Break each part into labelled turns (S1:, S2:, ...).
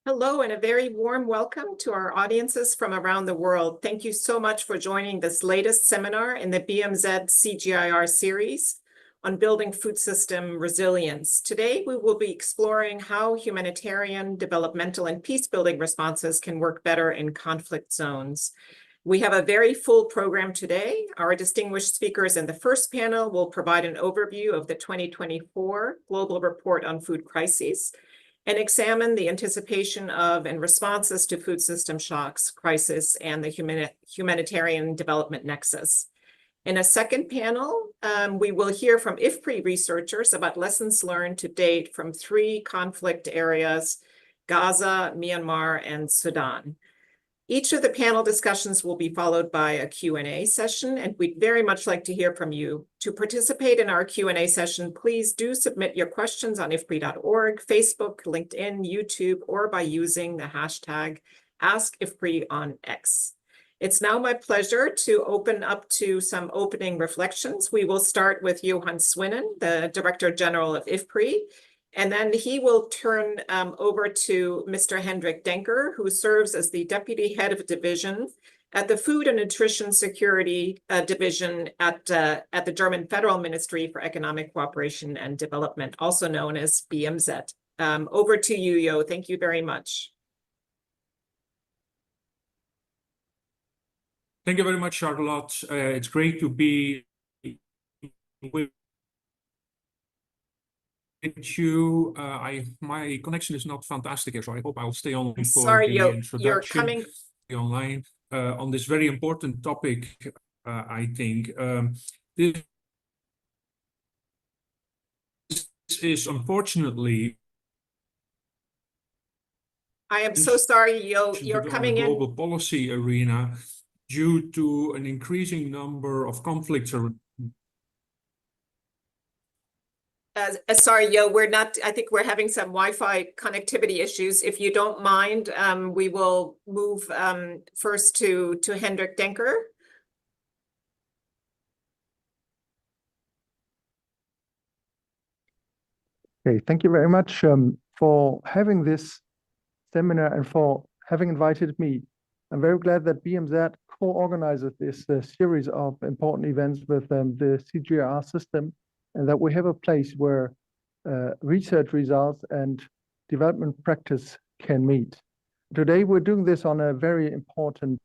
S1: Hello, and a very warm welcome to our audiences from around the world. Thank you so much for joining this latest seminar in the BMZ CGIAR series on building food system resilience. Today, we will be exploring how humanitarian, developmental, and peace-building responses can work better in conflict zones. We have a very full program today. Our distinguished speakers in the first panel will provide an overview of the 2024 Global Report on Food Crises and examine the anticipation of and responses to food system shocks, crisis, and the humanitarian development nexus. In a second panel, we will hear from IFPRI researchers about lessons learned to date from 3 conflict areas: Gaza, Myanmar, and Sudan. Each of the panel discussions will be followed by a Q&A session, and we'd very much like to hear from you. To participate in our Q&A session, please do submit your questions on ifpri.org, Facebook, LinkedIn, YouTube, or by using the hashtag AskIFPRI on X. It's now my pleasure to open up to some opening reflections. We will start with Johan Swinnen, the Director General of IFPRI, and then he will turn over to Mr. Hendrik Denker, who serves as the Deputy Head of Division at the Food and Nutrition Security Division at the German Federal Ministry for Economic Cooperation and Development, also known as BMZ. Over to you, Jo. Thank you very much.
S2: Thank you very much, Charlotte. It's great to be with you. My connection is not fantastic here, so I hope I'll stay on for the introduction.
S1: You're coming
S2: online on this very important topic. I think this is unfortunately.
S1: I am so sorry, Jo. You're coming in
S2: global policy arena due to an increasing number of conflicts.
S1: Sorry, Jo, I think we're having some Wi-Fi connectivity issues. If you don't mind, we will move first to Hendrik Denker.
S3: Okay, thank you very much for having this seminar and for having invited me. I'm very glad that BMZ co-organizes this series of important events with the CGIAR system, and that we have a place where research results and development practice can meet. Today, we're doing this on a very important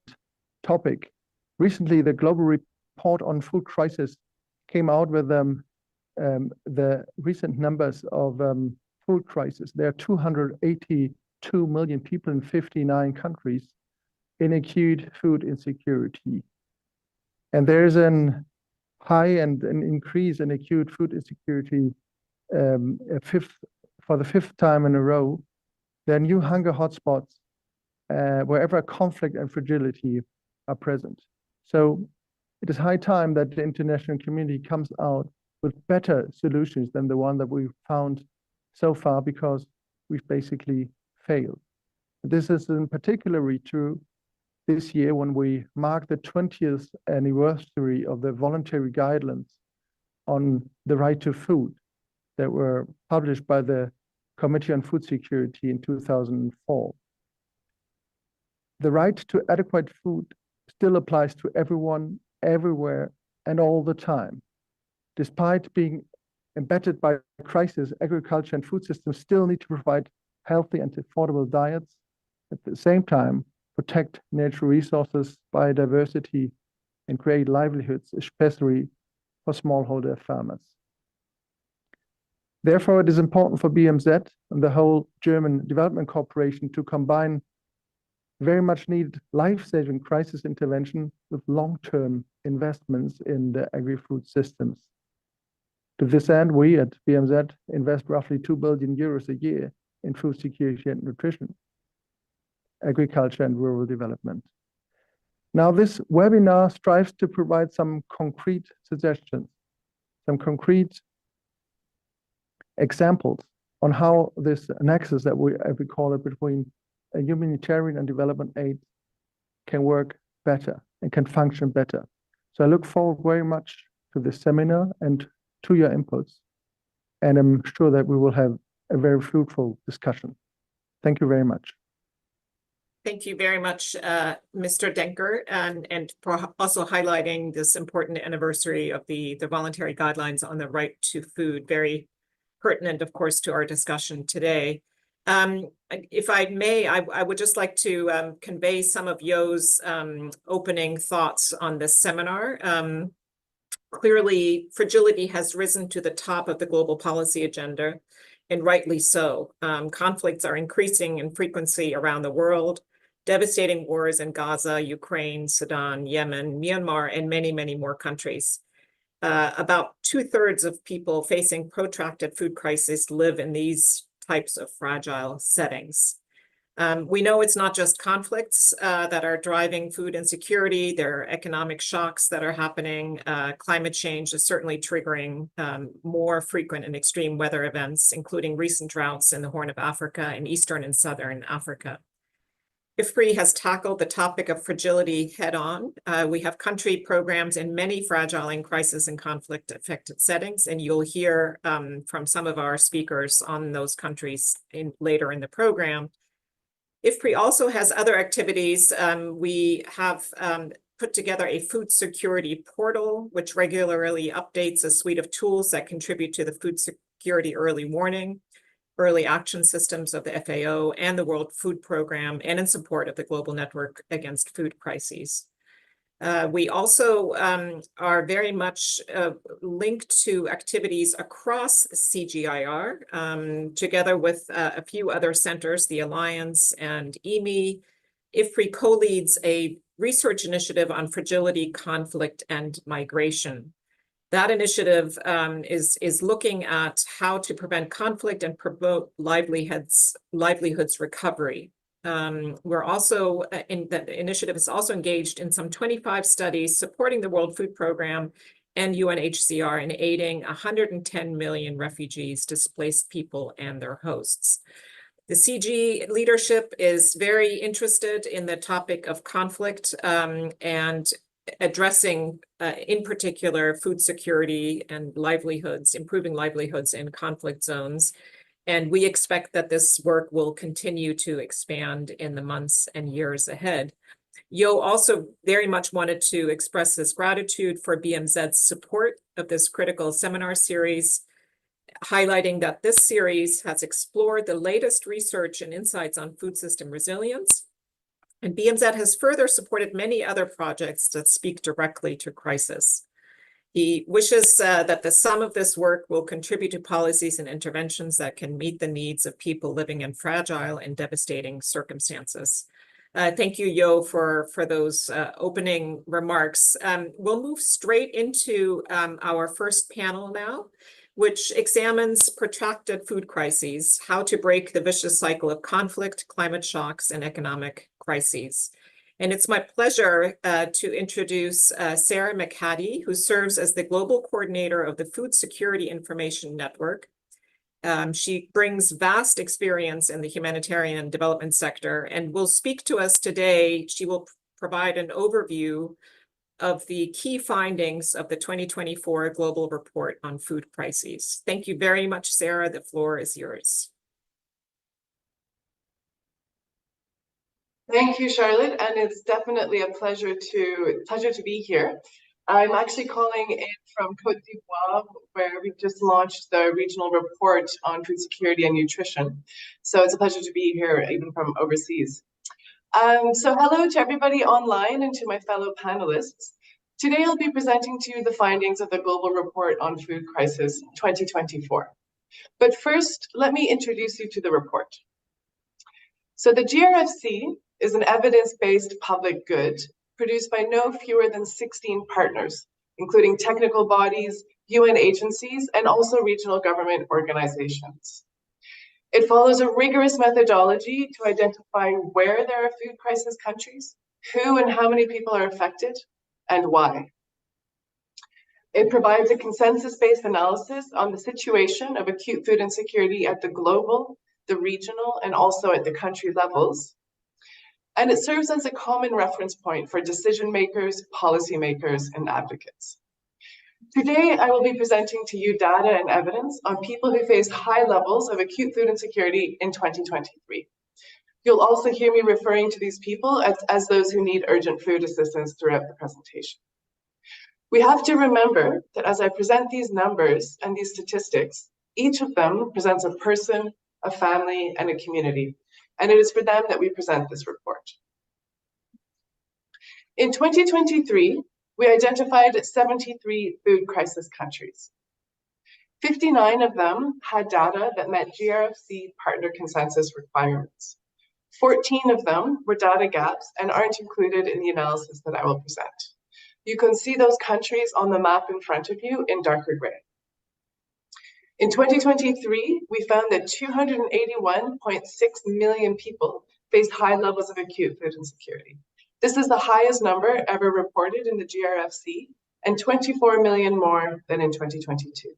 S3: topic. Recently, the Global Report on Food Crisis came out with the recent numbers of food crisis. There are 282 million people in 59 countries in acute food insecurity. And there's an high and an increase in acute food insecurity for the 5th time in a row. There are new hunger hotspots wherever conflict and fragility are present. So it is high time that the international community comes out with better solutions than the one that we've found so far, because we've basically failed. This is in particularly true this year when we mark the 20th anniversary of the voluntary guidelines on the right to food that were published by the Committee on Food Security in 2004. The right to adequate food still applies to everyone, everywhere, and all the time. Despite being embedded by crisis, agriculture and food systems still need to provide healthy and affordable diets, at the same time protect natural resources, biodiversity, and create livelihoods, especially for smallholder farmers. Therefore, it is important for BMZ and the whole German Development Corporation to combine very much needed life-saving crisis intervention with long-term investments in the agri-food systems. To this end, we at BMZ invest roughly 2 billion euros a year in food security and nutrition, agriculture and rural development. Now, this webinar strives to provide some concrete suggestions, some concrete examples on how this nexus that we call it between humanitarian and development aid can work better and can function better. So I look forward very much to this seminar and to your inputs, and I'm sure that we will have a very fruitful discussion. Thank you very much.
S1: Thank you very much, Mr. Denker, and for also highlighting this important anniversary of the voluntary guidelines on the right to food. Very pertinent, of course, to our discussion today. If I may, I would just like to convey some of Yo's opening thoughts on this seminar. Clearly, fragility has risen to the top of the global policy agenda, and rightly so. Conflicts are increasing in frequency around the world. Devastating wars in Gaza, Ukraine, Sudan, Yemen, Myanmar, and many, many more countries. About 2/3 of people facing protracted food crisis live in these types of fragile settings. We know it's not just conflicts that are driving food insecurity. There are economic shocks that are happening. Climate change is certainly triggering more frequent and extreme weather events, including recent droughts in the Horn of Africa and Eastern and Southern Africa. IFPRI has tackled the topic of fragility head-on. We have country programs in many fragile and crisis and conflict-affected settings, and you'll hear from some of our speakers on those countries later in the program. IFPRI also has other activities. We have put together a food security portal, which regularly updates a suite of tools that contribute to the food security early warning, early action systems of the FAO and the World Food Program, and in support of the Global Network Against Food Crises. We also are very much linked to activities across CGIAR, together with a few other centers, the Alliance and IMI. IFPRI co-leads a research initiative on fragility, conflict, and migration. That initiative is looking at how to prevent conflict and promote livelihoods recovery. We're also, the initiative is also engaged in some 25 studies supporting the World Food Program and UNHCR in aiding 110 million refugees, displaced people, and their hosts. The CG leadership is very interested in the topic of conflict and addressing, in particular, food security and livelihoods, improving livelihoods in conflict zones. And we expect that this work will continue to expand in the months and years ahead. Yo also very much wanted to express his gratitude for BMZ's support of this critical seminar series, highlighting that this series has explored the latest research and insights on food system resilience. And BMZ has further supported many other projects that speak directly to crisis. He wishes that the sum of this work will contribute to policies and interventions that can meet the needs of people living in fragile and devastating circumstances. Thank you, Yo, for those opening remarks. We'll move straight into our first panel now, which examines protracted food crises, how to break the vicious cycle of conflict, climate shocks, and economic crises. And it's my pleasure to introduce Sarah McHattie, who serves as the Global Coordinator of the Food Security Information Network. She brings vast experience in the humanitarian development sector and will speak to us today. She will provide an overview of the key findings of the 2024 Global Report on Food Crises. Thank you very much, Sarah. The floor is yours.
S4: Thank you, Charlotte, and it's definitely a pleasure to be here. I'm actually calling in from Côte d'Ivoire, where we've just launched the regional report on food security and nutrition. So it's a pleasure to be here, even from overseas. So hello to everybody online and to my fellow panelists. Today I'll be presenting to you the findings of the Global Report on Food Crisis 2024. But first, let me introduce you to the report. So the GRFC is an evidence-based public good produced by no fewer than 16 partners, including technical bodies, UN agencies, and also regional government organizations. It follows a rigorous methodology to identify where there are food crisis countries, who and how many people are affected, and why. It provides a consensus-based analysis on the situation of acute food insecurity at the global, the regional, and also at the country levels. And it serves as a common reference point for decision makers, policymakers, and advocates. Today, I will be presenting to you data and evidence on people who faced high levels of acute food insecurity in 2023. You'll also hear me referring to these people as those who need urgent food assistance throughout the presentation. We have to remember that as I present these numbers and these statistics, each of them presents a person, a family, and a community, and it is for them that we present this report. In 2023, we identified 73 food crisis countries. 59 of them had data that met GRFC partner consensus requirements. 14 of them were data gaps and aren't included in the analysis that I will present. You can see those countries on the map in front of you in darker gray. In 2023, we found that 281.6 million people faced high levels of acute food insecurity. This is the highest number ever reported in the GRFC and 24 million more than in 2022.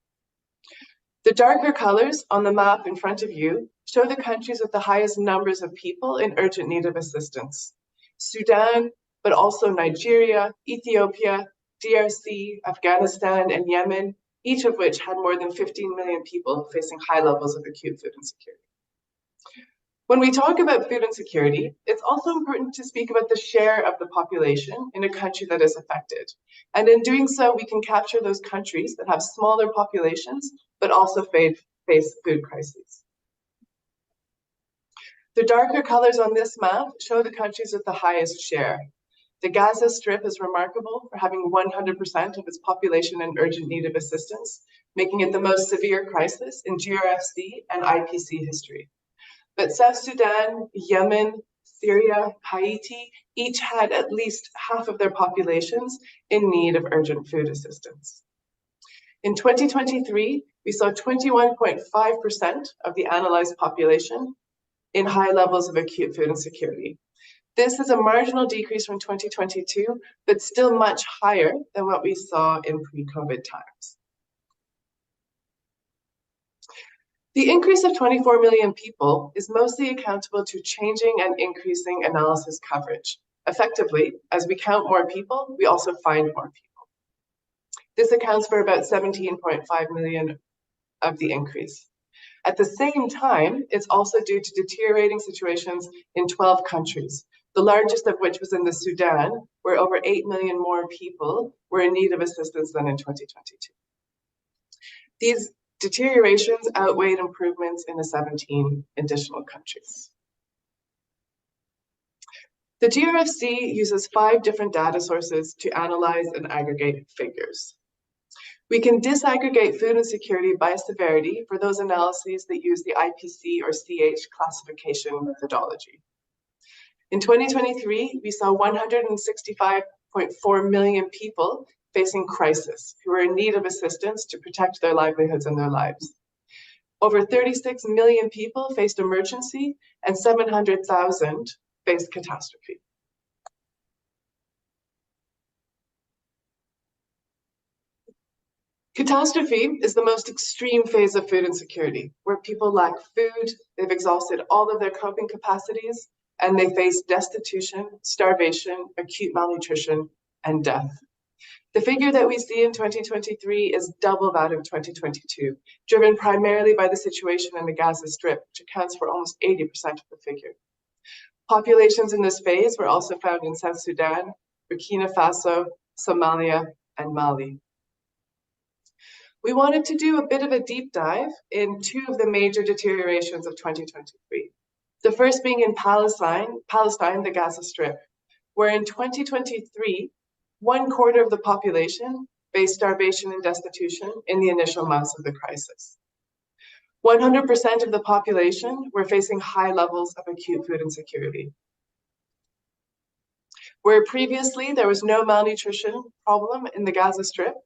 S4: The darker colors on the map in front of you show the countries with the highest numbers of people in urgent need of assistance. Sudan, but also Nigeria, Ethiopia, DRC, Afghanistan, and Yemen, each of which had more than 15 million people facing high levels of acute food insecurity. When we talk about food insecurity, it's also important to speak about the share of the population in a country that is affected. And in doing so, we can capture those countries that have smaller populations, but also face food crises. The darker colors on this map show the countries with the highest share. The Gaza Strip is remarkable for having 100% of its population in urgent need of assistance, making it the most severe crisis in GRFC and IPC history. But South Sudan, Yemen, Syria, Haiti, each had at least half of their populations in need of urgent food assistance. In 2023, we saw 21.5% of the analyzed population in high levels of acute food insecurity. This is a marginal decrease from 2022, but still much higher than what we saw in pre-COVID times. The increase of 24 million people is mostly accountable to changing and increasing analysis coverage. Effectively, as we count more people, we also find more people. This accounts for about 17.5 million of the increase. At the same time, it's also due to deteriorating situations in 12 countries, the largest of which was in the Sudan, where over 8 million more people were in need of assistance than in 2022. These deteriorations outweighed improvements in the 17 additional countries. The GRFC uses 5 different data sources to analyze and aggregate figures. We can disaggregate food insecurity by severity for those analyses that use the IPC or CH classification methodology. In 2023, we saw 165.4 million people facing crisis who were in need of assistance to protect their livelihoods and their lives. Over 36 million people faced emergency and 700,000 faced catastrophe. Catastrophe is the most extreme phase of food insecurity, where people lack food, they've exhausted all of their coping capacities, and they face destitution, starvation, acute malnutrition, and death. The figure that we see in 2023 is double that of 2022, driven primarily by the situation in the Gaza Strip, which accounts for almost 80% of the figure. Populations in this phase were also found in South Sudan, Burkina Faso, Somalia, and Mali. We wanted to do a bit of a deep dive in 2 of the major deteriorations of 2023. The first being in Palestine, the Gaza Strip, where in 2023, 1/4 of the population faced starvation and destitution in the initial months of the crisis. 100% of the population were facing high levels of acute food insecurity. Where previously there was no malnutrition problem in the Gaza Strip,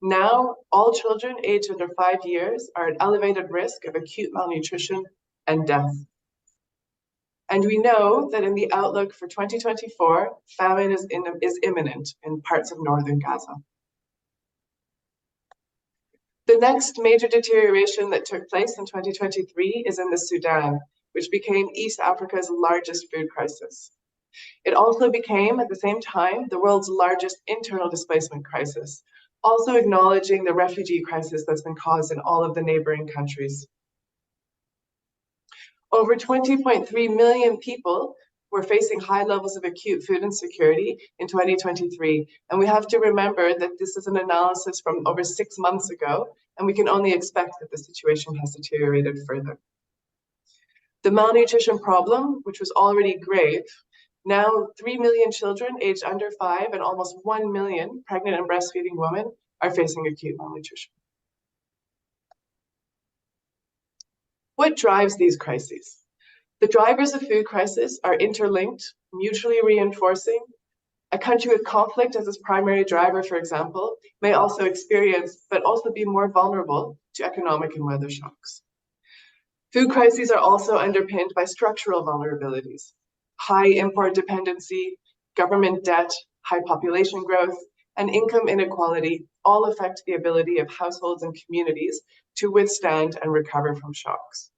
S4: now all children aged under 5 years are at elevated risk of acute malnutrition and death. And we know that in the outlook for 2024, famine is imminent in parts of northern Gaza. The next major deterioration that took place in 2023 is in the Sudan, which became East Africa's largest food crisis. It also became, at the same time, the world's largest internal displacement crisis, also acknowledging the refugee crisis that's been caused in all of the neighboring countries. Over 20.3 million people were facing high levels of acute food insecurity in 2023. And we have to remember that this is an analysis from over 6 months ago, and we can only expect that the situation has deteriorated further. The malnutrition problem, which was already grave, now 3 million children aged under 5 and almost 1 million pregnant and breastfeeding women are facing acute malnutrition. What drives these crises? The drivers of food crisis are interlinked, mutually reinforcing. A country with conflict as its primary driver, for example, may also experience, but also be more vulnerable to economic and weather shocks. Food crises are also underpinned by structural vulnerabilities. High import dependency, government debt, high population growth, and income inequality all affect the ability of households and communities to withstand and recover from shocks.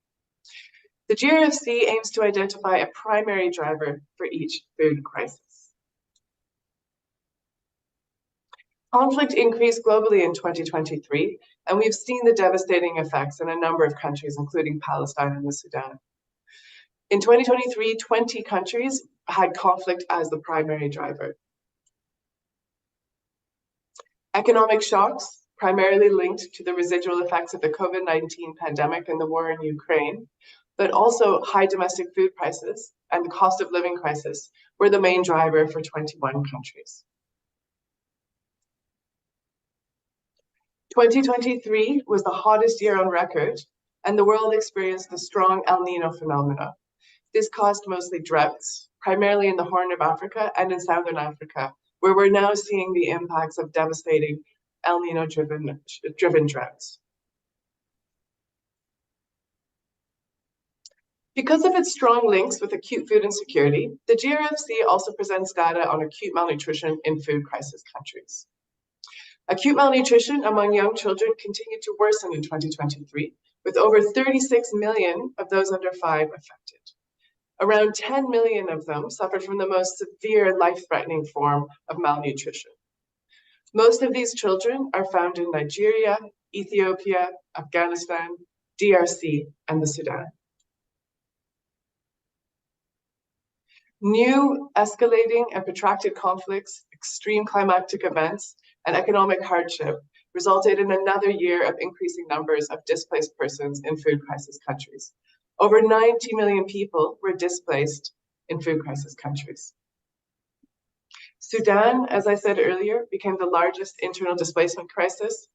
S4: The GRFC aims to identify a primary driver for each food crisis. Conflict increased globally in 2023, and we've seen the devastating effects in a number of countries, including Palestine and the Sudan. In 2023, 20 countries had conflict as the primary driver. Economic shocks, primarily linked to the residual effects of the COVID-19 pandemic and the war in Ukraine, but also high domestic food prices and the cost of living crisis were the main driver for 21 countries. 2023 was the hottest year on record, and the world experienced the strong El Nino phenomena. This caused mostly droughts, primarily in the Horn of Africa and in Southern Africa, where we're now seeing the impacts of devastating El Nino-driven droughts. Because of its strong links with acute food insecurity, the GRFC also presents data on acute malnutrition in food crisis countries. Acute malnutrition among young children continued to worsen in 2023, with over 36 million of those under 5 affected. Around 10 million of them suffered from the most severe life-threatening form of malnutrition. Most of these children are found in Nigeria, Ethiopia, Afghanistan, DRC, and the Sudan. New, escalating, and protracted conflicts, extreme climatic events, and economic hardship resulted in another year of increasing numbers of displaced persons in food crisis countries. Over 90 million people were displaced in food crisis countries. Sudan, as I said earlier, became the largest internal displacement crisis.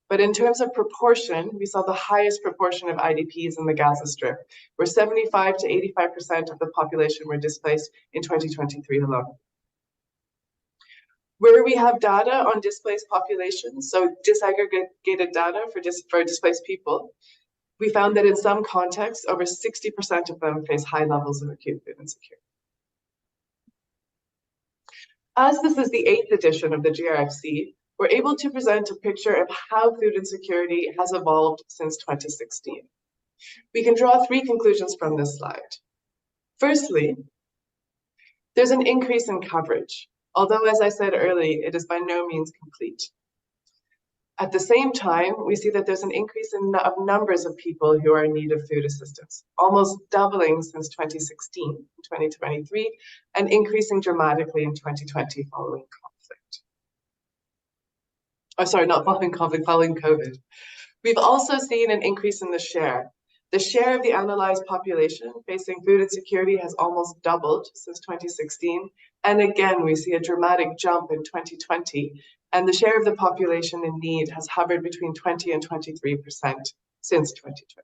S4: But in terms of proportion, we saw the highest proportion of IDPs in the Gaza Strip, where 75 to 85% of the population were displaced in 2023 alone. Where we have data on displaced populations, so disaggregated data for displaced people, we found that in some contexts, over 60% of them face high levels of acute food insecurity. As this is the 8th edition of the GRFC, we're able to present a picture of how food insecurity has evolved since 2016. We can draw 3 conclusions from this slide. Firstly, there's an increase in coverage, although, as I said earlier, it is by no means complete. At the same time, we see that there's an increase in numbers of people who are in need of food assistance, almost doubling since 2016 in 2023, and increasing dramatically in 2020 following conflict. Oh, sorry, not following conflict, following COVID. We've also seen an increase in the share. The share of the analyzed population facing food insecurity has almost doubled since 2016. And again, we see a dramatic jump in 2020. And the share of the population in need has hovered between 20 and 23% since 2020.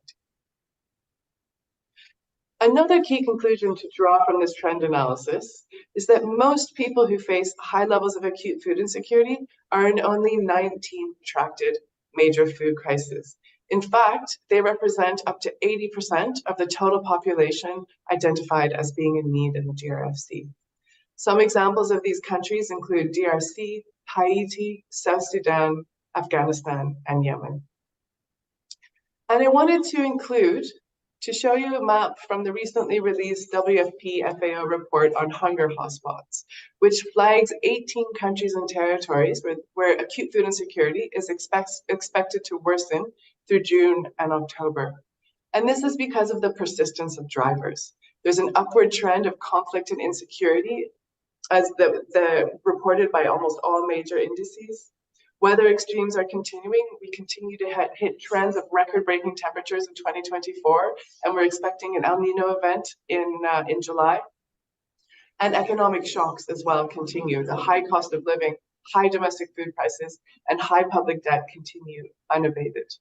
S4: Another key conclusion to draw from this trend analysis is that most people who face high levels of acute food insecurity are in only 19 protracted major food crises. In fact, they represent up to 80% of the total population identified as being in need in the GRFC. Some examples of these countries include DRC, Haiti, South Sudan, Afghanistan, and Yemen. And I wanted to show you a map from the recently released WFP FAO report on hunger hotspots, which flags 18 countries and territories where acute food insecurity is expected to worsen through June and October. And this is because of the persistence of drivers. There's an upward trend of conflict and insecurity, as reported by almost all major indices. Weather extremes are continuing. We continue to hit trends of record-breaking temperatures in 2024, and we're expecting an El Nino event in July. And economic shocks as well continue. The high cost of living, high domestic food prices, and high public debt continue unabated.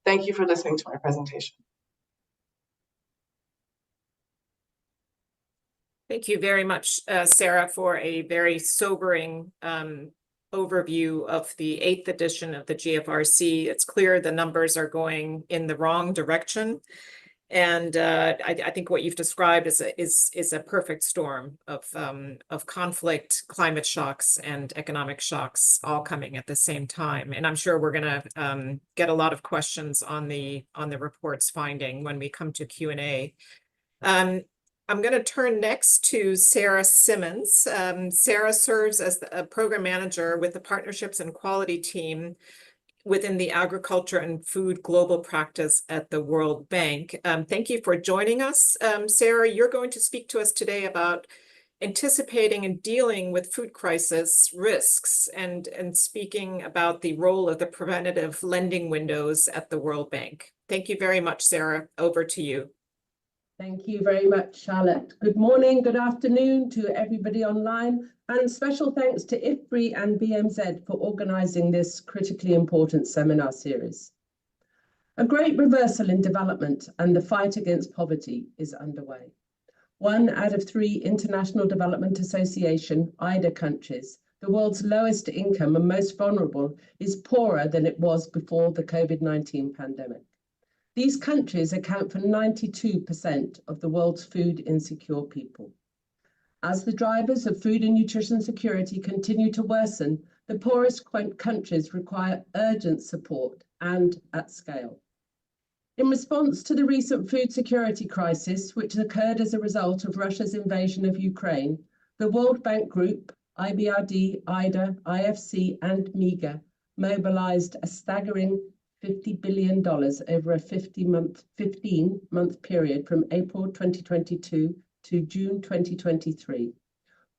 S4: Thank you for listening to my presentation.
S1: Thank you very much, Sarah, for a very sobering overview of the 8th edition of the GFRC. It's clear the numbers are going in the wrong direction. And I think what you've described is a perfect storm of conflict, climate shocks, and economic shocks all coming at the same time. And I'm sure we're going to get a lot of questions on the report's finding when we come to Q&A. I'm going to turn next to Sarah Simmons. Sarah serves as a program manager with the Partnerships and Quality team within the Agriculture and Food Global Practice at the World Bank. Thank you for joining us. Sarah, you're going to speak to us today about anticipating and dealing with food crisis risks and speaking about the role of the preventative lending windows at the World Bank. Thank you very much, Sarah. Over to you.
S5: Thank you very much, Charlotte. Good morning, good afternoon to everybody online, and special thanks to IFPRI and BMZ for organising this critically important seminar series. A great reversal in development and the fight against poverty is underway. 1 out of 3 International Development Association, IDA countries, the world's lowest income and most vulnerable, is poorer than it was before the COVID-19 pandemic. These countries account for 92% of the world's food insecure people. As the drivers of food and nutrition security continue to worsen, the poorest countries require urgent support and at scale. In response to the recent food security crisis, which occurred as a result of Russia's invasion of Ukraine, the World Bank Group, IBRD, IDA, IFC, and MEGA mobilized a staggering $50 billion over a 15-month period from April 2022 to June 2023,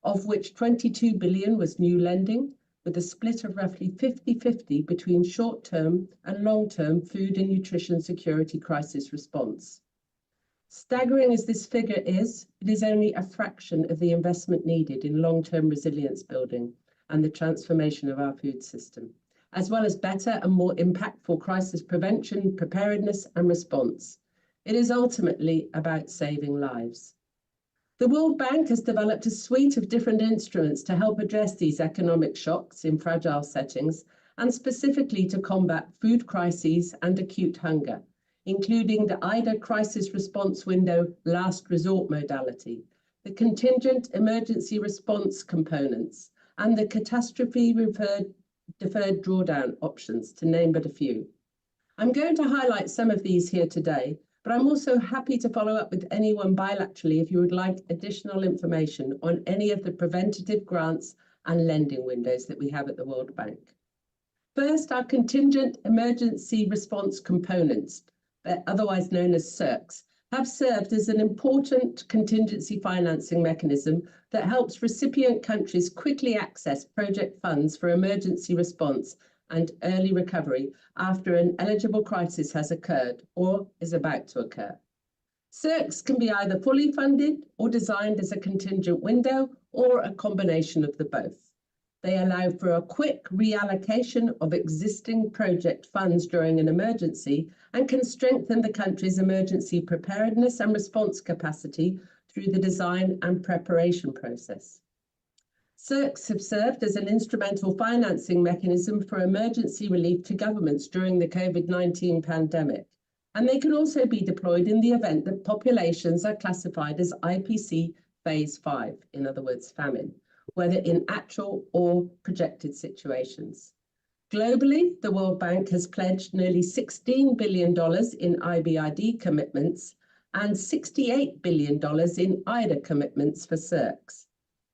S5: of which $22 billion was new lending, with a split of roughly 50-50 between short-term and long-term food and nutrition security crisis response. Staggering as this figure is, it is only a fraction of the investment needed in long-term resilience building and the transformation of our food system, as well as better and more impactful crisis prevention, preparedness, and response. It is ultimately about saving lives. The World Bank has developed a suite of different instruments to help address these economic shocks in fragile settings, and specifically to combat food crises and acute hunger, including the IDA Crisis Response Window Last Resort modality, the Contingent Emergency Response components, and the Catastrophe Deferred Drawdown options, to name but a few. I'm going to highlight some of these here today, but I'm also happy to follow up with anyone bilaterally if you would like additional information on any of the preventative grants and lending windows that we have at the World Bank. First, our Contingent Emergency Response components, otherwise known as CERCs, have served as an important contingency financing mechanism that helps recipient countries quickly access project funds for emergency response and early recovery after an eligible crisis has occurred or is about to occur. CERCs can be either fully funded or designed as a contingent window or a combination of the both. They allow for a quick reallocation of existing project funds during an emergency and can strengthen the country's emergency preparedness and response capacity through the design and preparation process. CERCs have served as an instrumental financing mechanism for emergency relief to governments during the COVID-19 pandemic, and they can also be deployed in the event that populations are classified as IPC Phase 5, in other words, famine, whether in actual or projected situations. Globally, the World Bank has pledged nearly $16 billion in IBRD commitments and $68 billion in IDA commitments for CERCs.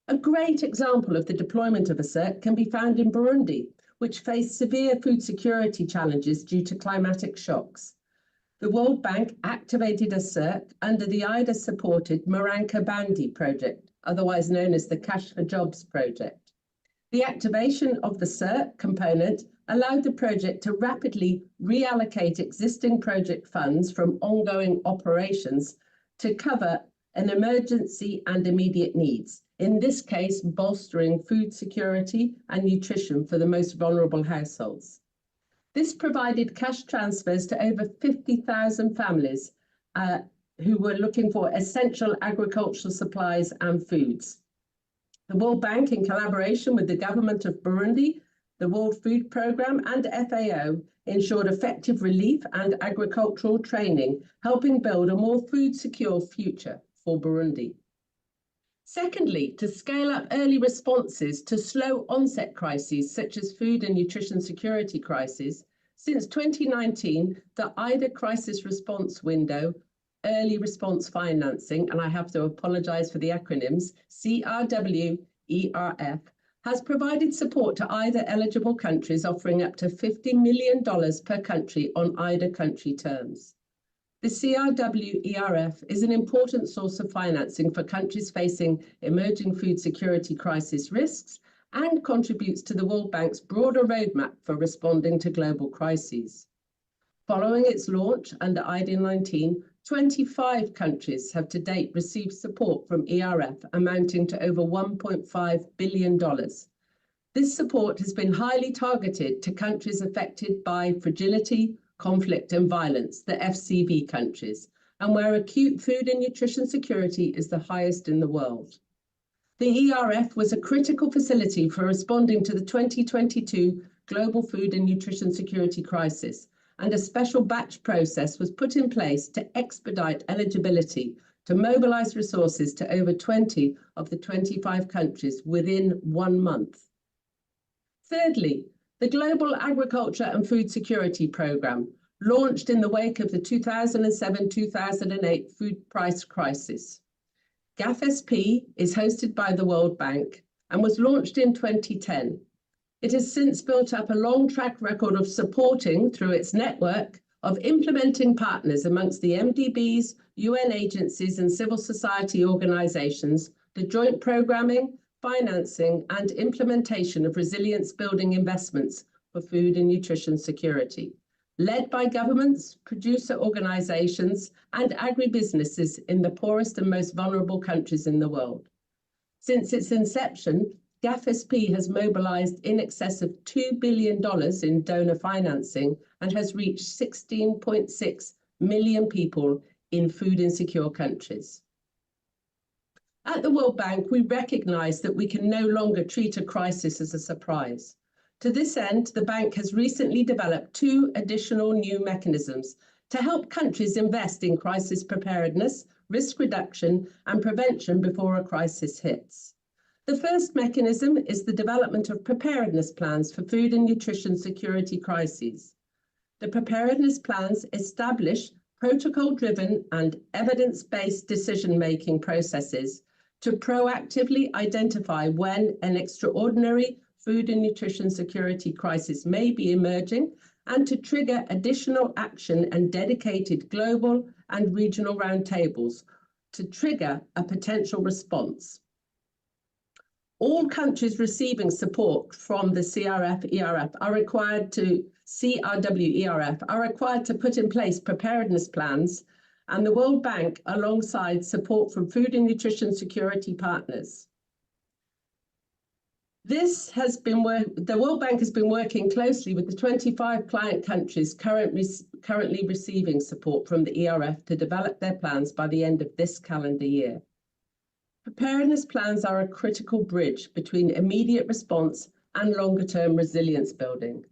S5: A great example of the deployment of a CERC can be found in Burundi, which faced severe food security challenges due to climatic shocks. the World Bank activated a CERC under the IDA-supported Moranka Bandi project, otherwise known as the Cash for Jobs project. The activation of the CERC component allowed the project to rapidly reallocate existing project funds from ongoing operations to cover an emergency and immediate needs, in this case, bolstering food security and nutrition for the most vulnerable households. This provided cash transfers to over 50,000 families who were looking for essential agricultural supplies and foods. The World Bank, in collaboration with the government of Burundi, the World Food Programme and FAO, ensured effective relief and agricultural training, helping build a more food-secure future for Burundi. Secondly, to scale up early responses to slow onset crises such as food and nutrition security crises, since 2019, the IDA Crisis Response Window, Early Response Financing, and I have to apologise for the acronyms, CRWERF, has provided support to IDA eligible countries offering up to $50 million per country on IDA country terms. The CRWERF is an important source of financing for countries facing emerging food security crisis risks and contributes to the World Bank's broader roadmap for responding to global crises. Following its launch under IDA 19, 25 countries have to date received support from ERF amounting to over $1.5 billion. This support has been highly targeted to countries affected by fragility, conflict and violence, the FCV countries, and where acute food and nutrition security is the highest in the world. The ERF was a critical facility for responding to the 2022 global food and nutrition security crisis, and a special batch process was put in place to expedite eligibility to mobilize resources to over 20 of the 25 countries within 1 month. Thirdly, the Global Agriculture and Food Security Programme, launched in the wake of the 2007-2008 food price crisis. GRFC is hosted by the World Bank and was launched in 2010. It has since built up a long track record of supporting, through its network of implementing partners amongst the MDBs, UN agencies and civil society organisations, the joint programming, financing and implementation of resilience building investments for food and nutrition security, led by governments, producer organisations and agribusinesses in the poorest and most vulnerable countries in the world. Since its inception, GRFC has mobilised in excess of $2 billion in donor financing and has reached 16.6 million people in food insecure countries. At the World Bank, we recognise that we can no longer treat a crisis as a surprise. To this end, the bank has recently developed 2 additional new mechanisms to help countries invest in crisis preparedness, risk reduction and prevention before a crisis hits. The first mechanism is the development of preparedness plans for food and nutrition security crises. The preparedness plans establish protocol-driven and evidence-based decision-making processes to proactively identify when an extraordinary food and nutrition security crisis may be emerging and to trigger additional action and dedicated global and regional roundtables to trigger a potential response. All countries receiving support from the CRWERF are required to put in place preparedness plans, and the World Bank alongside support from food and nutrition security partners. The World Bank has been working closely with the 25 client countries currently receiving support from the ERF to develop their plans by the end of this calendar year. Preparedness plans are a critical bridge between immediate response and longer-term resilience building.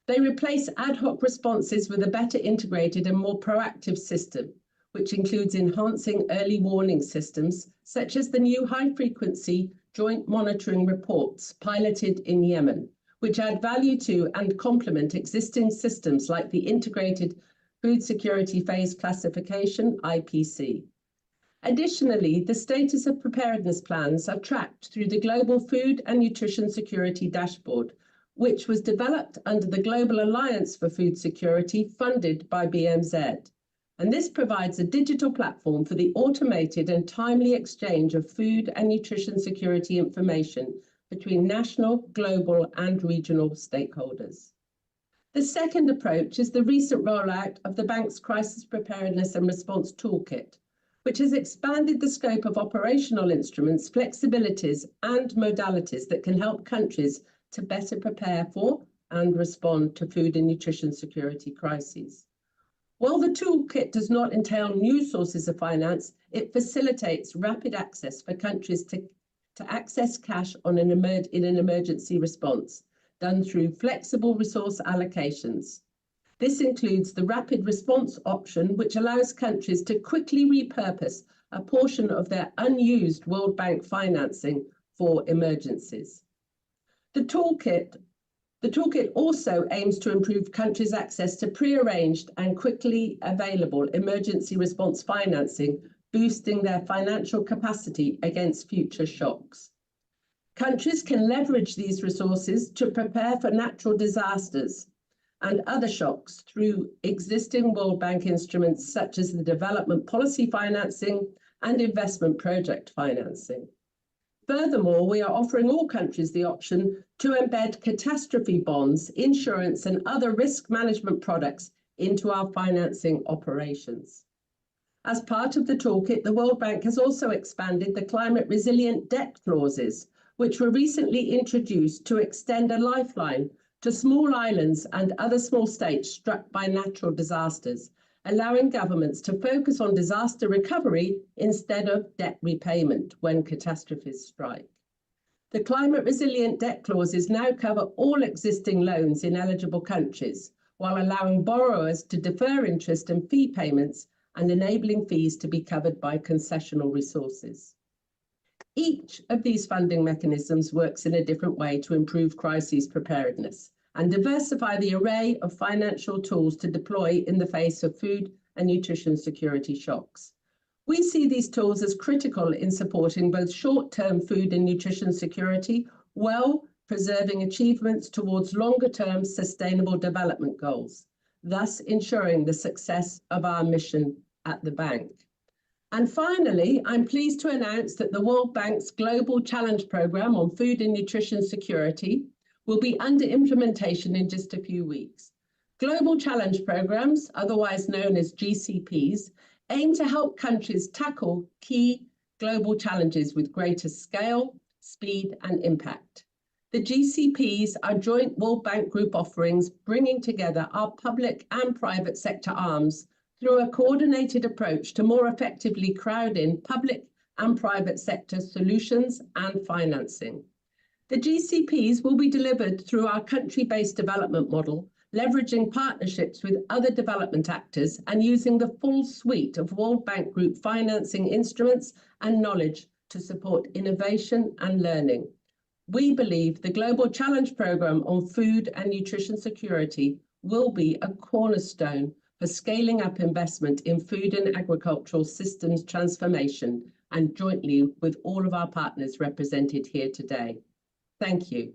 S5: They replace ad hoc responses with a better integrated and more proactive system, which includes enhancing early warning systems, such as the new high-frequency joint monitoring reports piloted in Yemen, which add value to and complement existing systems like the Integrated Food Security Phase Classification, IPC. Additionally, the status of preparedness plans are tracked through the Global Food and Nutrition Security Dashboard, which was developed under the Global Alliance for Food Security, funded by BMZ. and this provides a digital platform for the automated and timely exchange of food and nutrition security information between national, global, and regional stakeholders. The second approach is the recent rollout of the bank's Crisis Preparedness and Response Toolkit, which has expanded the scope of operational instruments, flexibilities, and modalities that can help countries to better prepare for and respond to food and nutrition security crises. While the toolkit does not entail new sources of finance, it facilitates rapid access for countries to access cash in an emergency response, done through flexible resource allocations. This includes the rapid response option, which allows countries to quickly repurpose a portion of their unused World Bank financing for emergencies. The toolkit also aims to improve countries' access to pre-arranged and quickly available emergency response financing, boosting their financial capacity against future shocks. Countries can leverage these resources to prepare for natural disasters and other shocks through existing World Bank instruments such as the development policy financing and investment project financing. Furthermore, we are offering all countries the option to embed catastrophe bonds, insurance, and other risk management products into our financing operations. As part of the toolkit, the World Bank has also expanded the climate resilient debt clauses, which were recently introduced to extend a lifeline to small islands and other small states struck by natural disasters, allowing governments to focus on disaster recovery instead of debt repayment when catastrophes strike. The climate resilient debt clauses now cover all existing loans in eligible countries, while allowing borrowers to defer interest and fee payments and enabling fees to be covered by concessional resources. Each of these funding mechanisms works in a different way to improve crises preparedness and diversify the array of financial tools to deploy in the face of food and nutrition security shocks. We see these tools as critical in supporting both short-term food and nutrition security, while preserving achievements towards longer-term sustainable development goals, thus ensuring the success of our mission at the bank. And finally, I'm pleased to announce that the World Bank's Global Challenge Programme on Food and Nutrition Security will be under implementation in just a few weeks. Global Challenge Programmes, otherwise known as GCPs, aim to help countries tackle key global challenges with greater scale, speed, and impact. The GCPs are joint World Bank Group offerings bringing together our public and private sector arms through a coordinated approach to more effectively crowd in public and private sector solutions and financing. The GCPs will be delivered through our country-based development model, leveraging partnerships with other development actors and using the full suite of World Bank Group financing instruments and knowledge to support innovation and learning. We believe the Global Challenge Programme on Food and Nutrition Security will be a cornerstone for scaling up investment in food and agricultural systems transformation, and jointly with all of our partners represented here today. Thank you.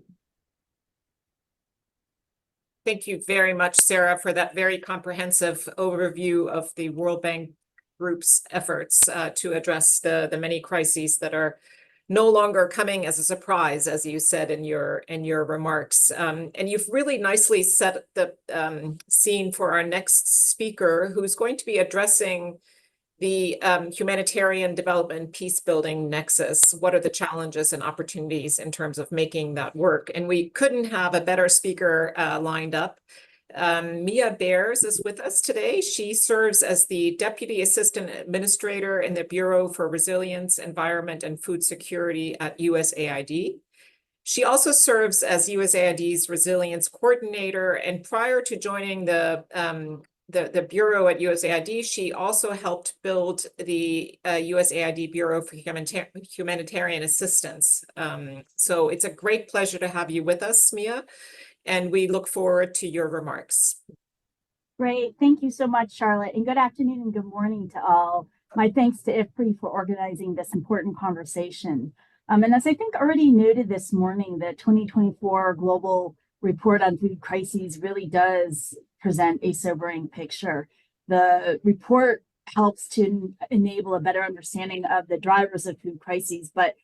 S1: Thank you very much, Sarah, for that very comprehensive overview of the World Bank Group's efforts to address the many crises that are no longer coming as a surprise, as you said in your remarks. And you've really nicely set the scene for our next speaker, who's going to be addressing the humanitarian development peacebuilding nexus. What are the challenges and opportunities in terms of making that work? And we couldn't have a better speaker lined up. Mia Bears is with us today. She serves as the Deputy Assistant Administrator in the Bureau for Resilience, Environment, and Food Security at USAID. She also serves as USAID's Resilience Coordinator, and prior to joining the Bureau at USAID, she also helped build the USAID Bureau for Humanitarian Assistance. So it's a great pleasure to have you with us, Mia, and we look forward to your remarks.
S6: Great. Thank you so much, Charlotte, and good afternoon and good morning to all. My thanks to IFPRI for organizing this important conversation. And as I think already noted this morning, the 2024 Global Report on Food Crises really does present a sobering picture. The report helps to enable a better understanding of the drivers of food crises, but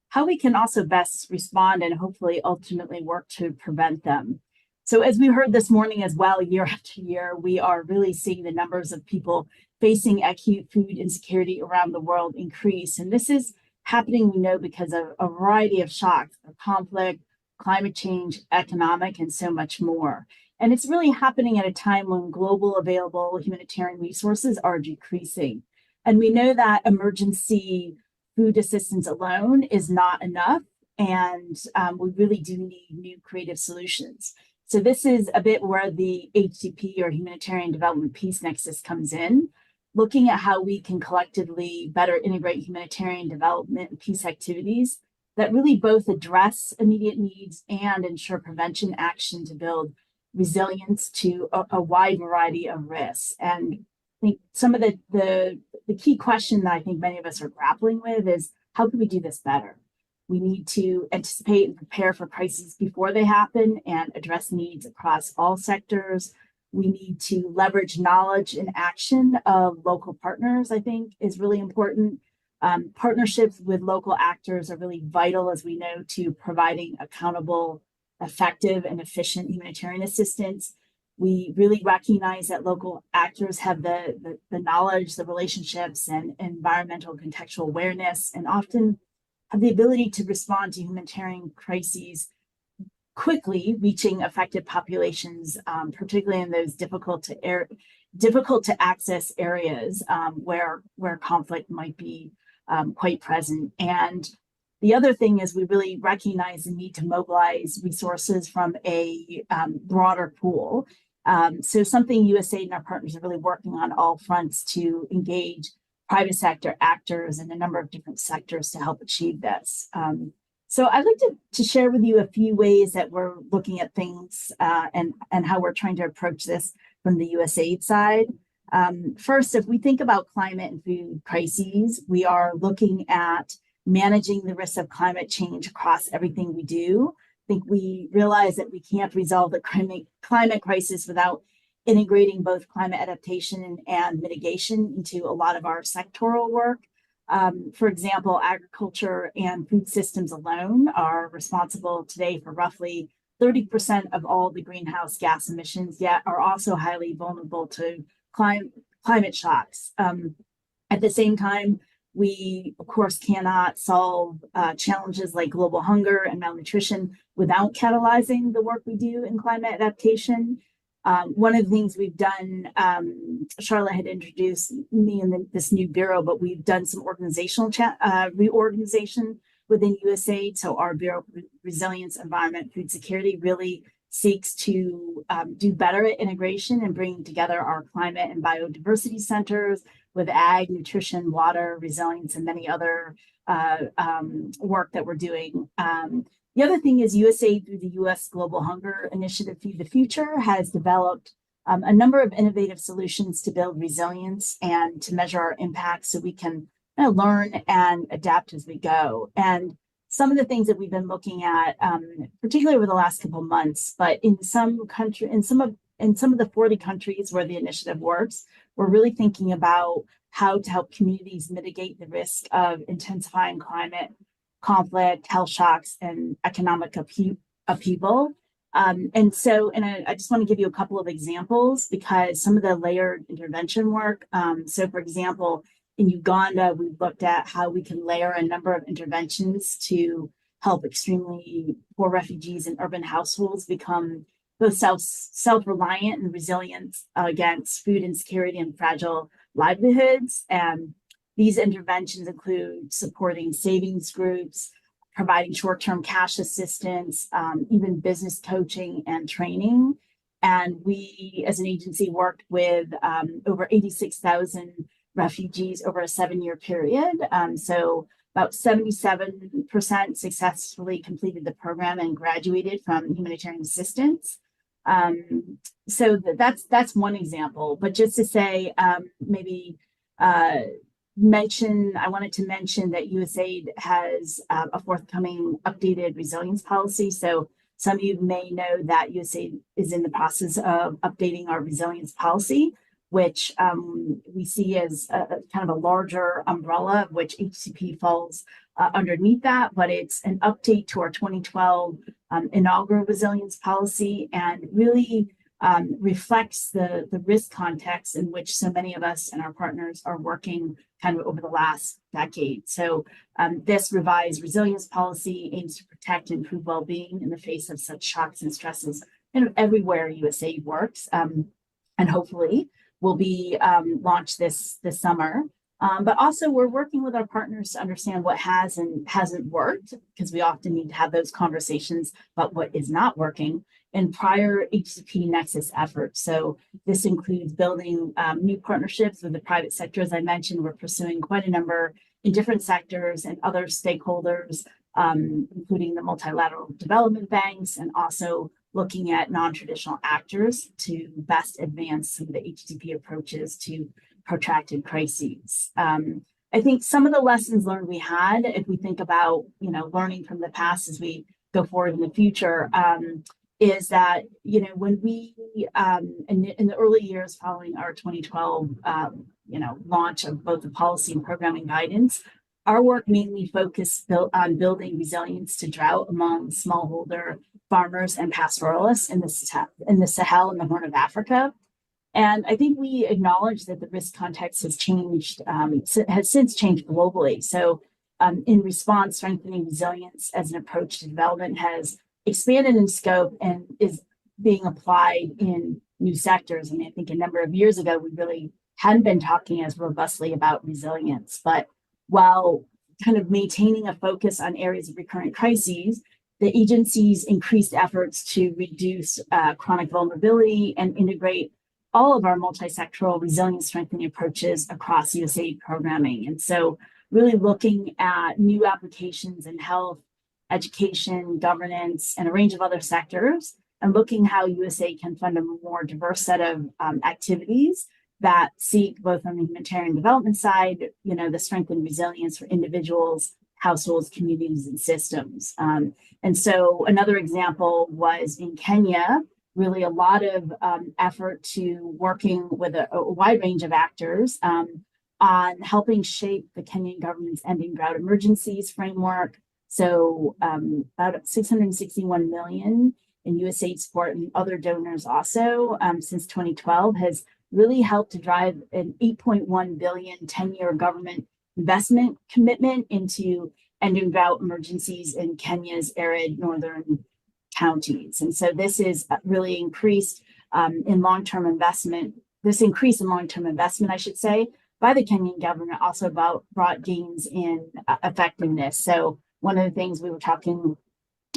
S6: how we can also best respond and hopefully ultimately work to prevent them. So as we heard this morning as well, year after year, we are really seeing the numbers of people facing acute food insecurity around the world increase. And this is happening, we know, because of a variety of shocks, conflict, climate change, economic, and so much more. And it's really happening at a time when global available humanitarian resources are decreasing. And we know that emergency food assistance alone is not enough, and we really do need new creative solutions. So this is a bit where the HDP, or Humanitarian Development Peace Nexus, comes in, looking at how we can collectively better integrate humanitarian development and peace activities that really both address immediate needs and ensure prevention action to build resilience to a wide variety of risks. And I think some of the key question that I think many of us are grappling with is, how can we do this better? We need to anticipate and prepare for crises before they happen and address needs across all sectors. We need to leverage knowledge and action of local partners, I think, is really important. Partnerships with local actors are really vital, as we know, to providing accountable, effective, and efficient humanitarian assistance. We really recognize that local actors have the knowledge, the relationships, and environmental contextual awareness, and often have the ability to respond to humanitarian crises quickly, reaching affected populations, particularly in those difficult to access areas where conflict might be quite present. And the other thing is, we really recognize the need to mobilize resources from a broader pool. So something USAID and our partners are really working on all fronts to engage private sector actors in a number of different sectors to help achieve this. So I'd like to share with you a few ways that we're looking at things and how we're trying to approach this from the USAID side. First, if we think about climate and food crises, we are looking at managing the risks of climate change across everything we do. I think we realize that we can't resolve the climate crisis without integrating both climate adaptation and mitigation into a lot of our sectoral work. For example, agriculture and food systems alone are responsible today for roughly 30% of all the greenhouse gas emissions, yet are also highly vulnerable to climate shocks. At the same time, we, of course, cannot solve challenges like global hunger and malnutrition without catalyzing the work we do in climate adaptation. One of the things we've done, Charlotte had introduced me in this new bureau, but we've done some organizational reorganization within USAID. So our Bureau of Resilience, Environment, Food Security really seeks to do better at integration and bringing together our climate and biodiversity centers with ag, nutrition, water, resilience, and many other work that we're doing. The other thing is, USAID, through the U.S. Global Hunger Initiative Feed the Future, has developed a number of innovative solutions to build resilience and to measure our impact so we can learn and adapt as we go. And some of the things that we've been looking at, particularly over the last couple of months, but in some of the 40 countries where the initiative works, we're really thinking about how to help communities mitigate the risk of intensifying climate conflict, health shocks, and economic upheaval. And I just want to give you a couple of examples, because some of the layered intervention work. So for example, in Uganda, we've looked at how we can layer a number of interventions to help extremely poor refugees and urban households become both self-reliant and resilient against food insecurity and fragile livelihoods. And these interventions include supporting savings groups, providing short-term cash assistance, even business coaching and training. And we, as an agency, worked with over 86,000 refugees over a 7-year period. So about 77% successfully completed the program and graduated from humanitarian assistance. So that's one example. But just to say, I wanted to mention that USAID has a forthcoming updated resilience policy. So some of you may know that USAID is in the process of updating our resilience policy, which we see as a kind of a larger umbrella, of which HCP falls underneath that, but it's an update to our 2012 inaugural resilience policy, and really reflects the risk context in which so many of us and our partners are working kind of over the last decade. So this revised resilience policy aims to protect and improve well-being in the face of such shocks and stresses kind of everywhere USAID works, and hopefully will be launched this summer. But also we're working with our partners to understand what has and hasn't worked, because we often need to have those conversations about what is not working in prior HCP nexus efforts. So this includes building new partnerships with the private sector. As I mentioned, we're pursuing quite a number in different sectors and other stakeholders, including the multilateral development banks, and also looking at non-traditional actors to best advance some of the HCP approaches to protracted crises. I think some of the lessons learned we had, if we think about, learning from the past as we go forward in the future, is that, when we, in the early years following our 2012, launch of both the policy and programming guidance, our work mainly focused on building resilience to drought among smallholder farmers and pastoralists in the Sahel and the Horn of Africa. And I think we acknowledge that the risk context has changed, has since changed globally. So in response, strengthening resilience as an approach to development has expanded in scope and is being applied in new sectors. I mean, I think a number of years ago, we really hadn't been talking as robustly about resilience. But while kind of maintaining a focus on areas of recurrent crises, the agency's increased efforts to reduce chronic vulnerability and integrate all of our multi-sectoral resilience strengthening approaches across USAID programming. And so really looking at new applications in health, education, governance, and a range of other sectors, and looking how USAID can fund a more diverse set of activities that seek, both on the humanitarian development side, the strength and resilience for individuals, households, communities, and systems. And so another example was in Kenya, really a lot of effort to working with a wide range of actors on helping shape the Kenyan government's ending drought emergencies framework. So about 661 million in USAID support and other donors also since 2012 has really helped to drive an 8.1 billion 10-year government investment commitment into ending drought emergencies in Kenya's arid northern counties. And so this is really increased in long-term investment. This increase in long-term investment, I should say, by the Kenyan government also brought gains in effectiveness. So one of the things we were talking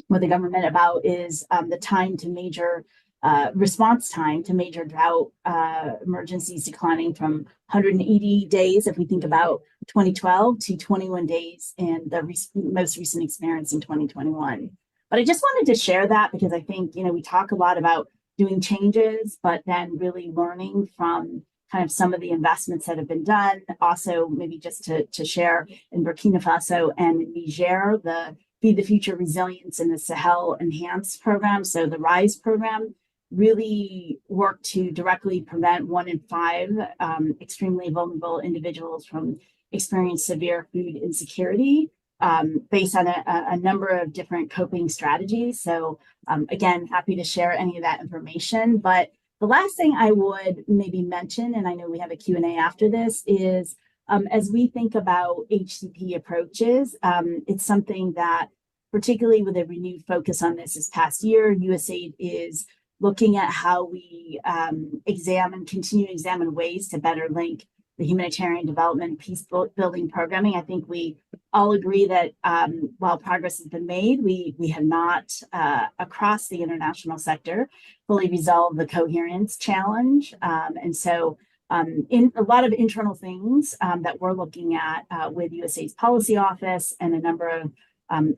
S6: with the government about is the time to major response time to major drought emergencies declining from 180 days, if we think about 2012, to 21 days in the most recent experience in 2021. But I just wanted to share that because I think, we talk a lot about doing changes, but then really learning from kind of some of the investments that have been done. Also, maybe just to share, in Burkina Faso and Niger, the Feed the Future Resilience in the Sahel Enhanced program, so the RISE program, really work to directly prevent 1 in 5 extremely vulnerable individuals from experiencing severe food insecurity, based on a number of different coping strategies. So again, happy to share any of that information. But the last thing I would maybe mention, and I know we have a Q&A after this, is as we think about HCP approaches, it's something that, particularly with a renewed focus on this past year, USAID is looking at how we continue to examine ways to better link the humanitarian development peace-building programming. I think we all agree that while progress has been made, we have not, across the international sector, fully resolved the coherence challenge. And so in a lot of internal things that we're looking at with USAID's policy office and a number of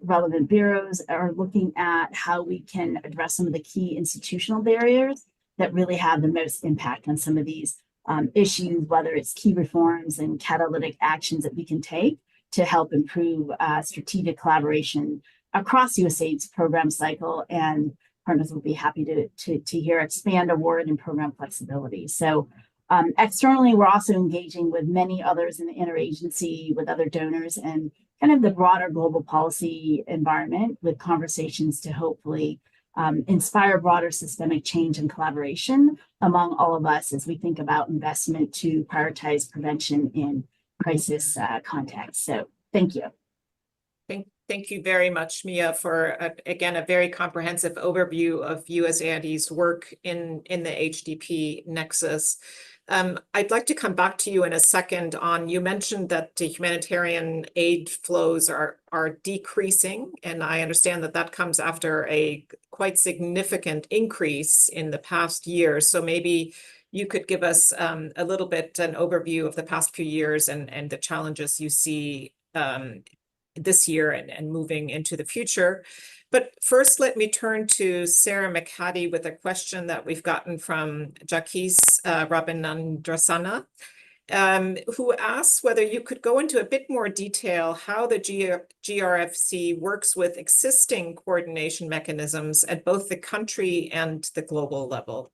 S6: relevant bureaus are looking at how we can address some of the key institutional barriers that really have the most impact on some of these issues, whether it's key reforms and catalytic actions that we can take to help improve strategic collaboration across USAID's program cycle. And partners will be happy to hear expand award and program flexibility. So Externally, we're also engaging with many others in the interagency, with other donors, and kind of the broader global policy environment with conversations to hopefully inspire broader systemic change and collaboration among all of us as we think about investment to prioritize prevention in crisis context. So thank you.
S1: Thank you very much, Mia, for, again, a very comprehensive overview of USAID's work in the HDP nexus. I'd like to come back to you in a second on, you mentioned that the humanitarian aid flows are decreasing, and I understand that that comes after a quite significant increase in the past year. So maybe you could give us a little bit an overview of the past few years and the challenges you see this year and moving into the future. But first, let me turn to Sarah McHattie with a question that we've gotten from Jakis Rabinandrasana, who asks whether you could go into a bit more detail how the GRFC works with existing coordination mechanisms at both the country and the global level.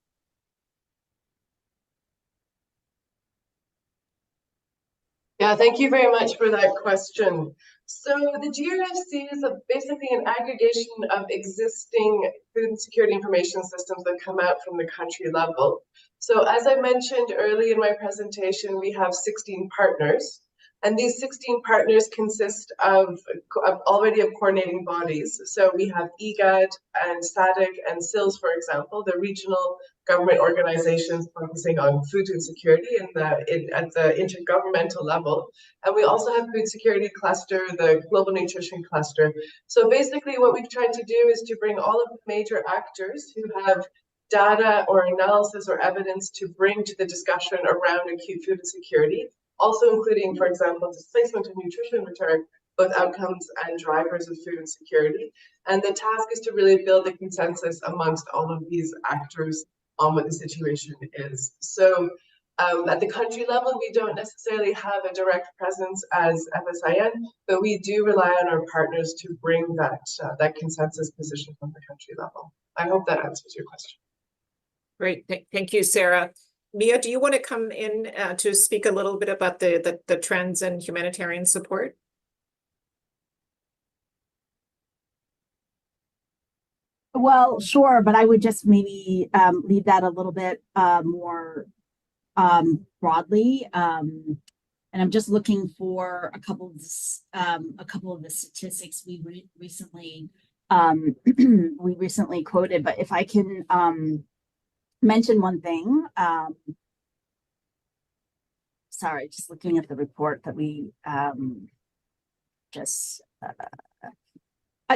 S4: Yeah, thank you very much for that question. So the GRFC is basically an aggregation of existing food security information systems that come out from the country level. So as I mentioned early in my presentation, we have 16 partners. And these 16 partners consist of coordinating bodies. So we have IGAD and SADC and SILS, for example, the regional government organizations focusing on food insecurity at the intergovernmental level. And we also have Food Security Cluster, the Global Nutrition Cluster. So basically what we've tried to do is to bring all of the major actors who have data or analysis or evidence to bring to the discussion around acute food insecurity, also including, for example, displacement and nutrition, which are both outcomes and drivers of food insecurity. And the task is to really build a consensus amongst all of these actors on what the situation is. So at the country level, we don't necessarily have a direct presence as FSIN, but we do rely on our partners to bring that consensus position from the country level. I hope that answers your question.
S1: Great, thank you, Sarah. Mia, do you want to come in to speak a little bit about the trends in humanitarian support?
S6: Well, sure, but I would just maybe leave that a little bit more broadly. And I'm just looking for a couple of the statistics we recently quoted. But if I can mention one thing, sorry, just looking at the report that we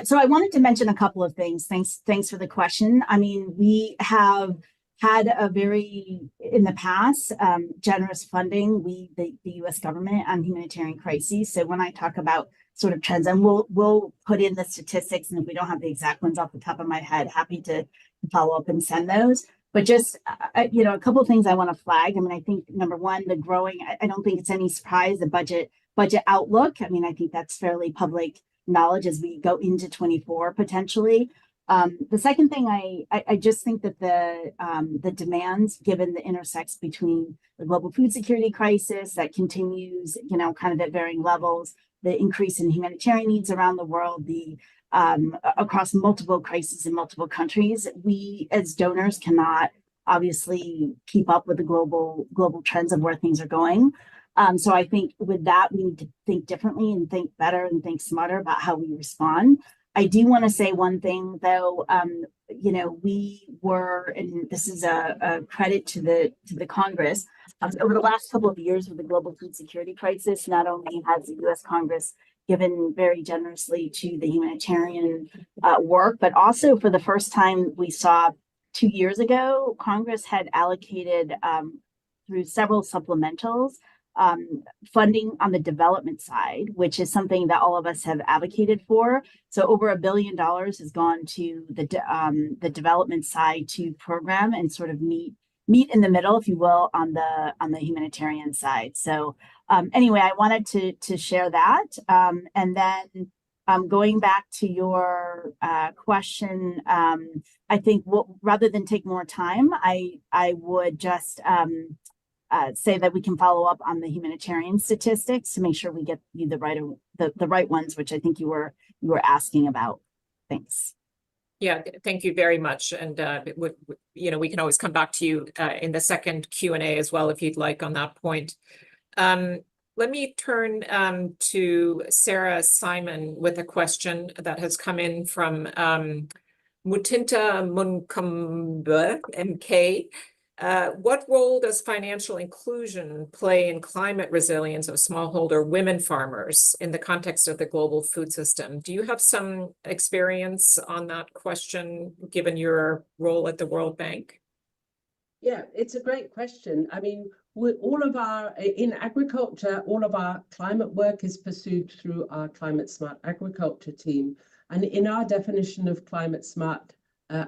S6: so I wanted to mention a couple of things. Thanks for the question. I mean, we have had in the past, generous funding, the U.S. government on humanitarian crises. So when I talk about sort of trends, and we'll put in the statistics, and if we don't have the exact ones off the top of my head, happy to follow up and send those. But just, a couple of things I want to flag. I mean, I think number one, the growing, I don't think it's any surprise, the budget outlook. I mean, I think that's fairly public knowledge as we go into 24 potentially. The second thing, I just think that the demands, given the intersects between the global food security crisis that continues, kind of at varying levels, the increase in humanitarian needs around the world, across multiple crises in multiple countries, we as donors cannot obviously keep up with the global trends of where things are going. So I think with that, we need to think differently and think better and think smarter about how we respond. I do want to say one thing, though. We were, and this is a credit to the Congress, over the last couple of years with the global food security crisis. Not only has the U.S. Congress given very generously to the humanitarian work, but also for the first time, we saw 2 years ago, Congress had allocated through several supplementals funding on the development side, which is something that all of us have advocated for. So over $1 billion has gone to the development side to program and sort of meet in the middle, if you will, on the humanitarian side. So anyway, I wanted to share that. And then going back to your question, I think rather than take more time, I would just say that we can follow up on the humanitarian statistics to make sure we get you the right ones, which I think you were asking about. Thanks.
S1: Yeah, thank you very much. And we can always come back to you in the second Q&A as well if you'd like on that point. Let me turn to Sarah Simon with a question that has come in from Mutinta Munkumba, MK. What role does financial inclusion play in climate resilience of smallholder women farmers in the context of the global food system? Do you have some experience on that question, given your role at the World Bank?
S5: Yeah, it's a great question. I mean, in agriculture, all of our climate work is pursued through our climate smart agriculture team. And in our definition of climate smart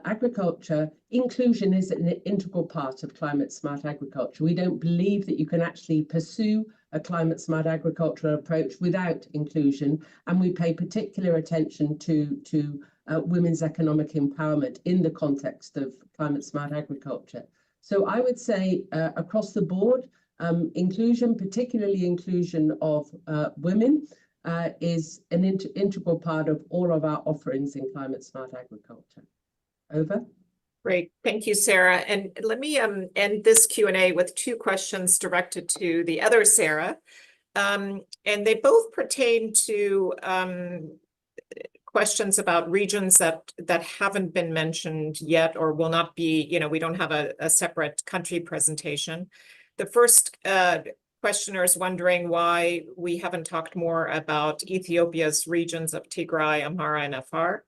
S5: agriculture, inclusion is an integral part of climate smart agriculture. We don't believe that you can actually pursue a climate smart agricultural approach without inclusion. And we pay particular attention to women's economic empowerment in the context of climate smart agriculture. So I would say across the board, inclusion, particularly inclusion of women, is an integral part of all of our offerings in climate smart agriculture. Over.
S1: Great, thank you, Sarah. And let me end this Q&A with two questions directed to the other Sarah. And they both pertain to questions about regions that haven't been mentioned yet or will not be, we don't have a separate country presentation. The first questioner is wondering why we haven't talked more about Ethiopia's regions of Tigray, Amhara, and Afar,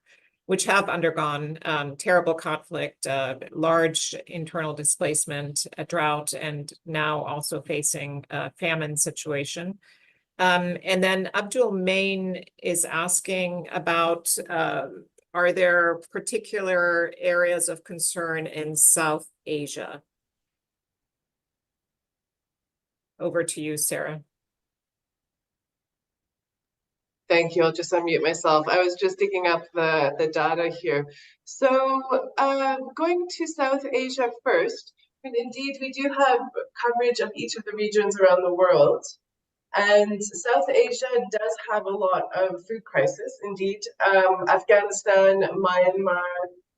S1: which have undergone terrible conflict, large internal displacement, a drought, and now also facing a famine situation. And then Abdul Main is asking about, are there particular areas of concern in South Asia? Over to you, Sarah.
S4: Thank you. I'll just unmute myself. I was just digging up the data here. So going to South Asia first, and indeed, we do have coverage of each of the regions around the world. And South Asia does have a lot of food crisis. Indeed, Afghanistan, Myanmar,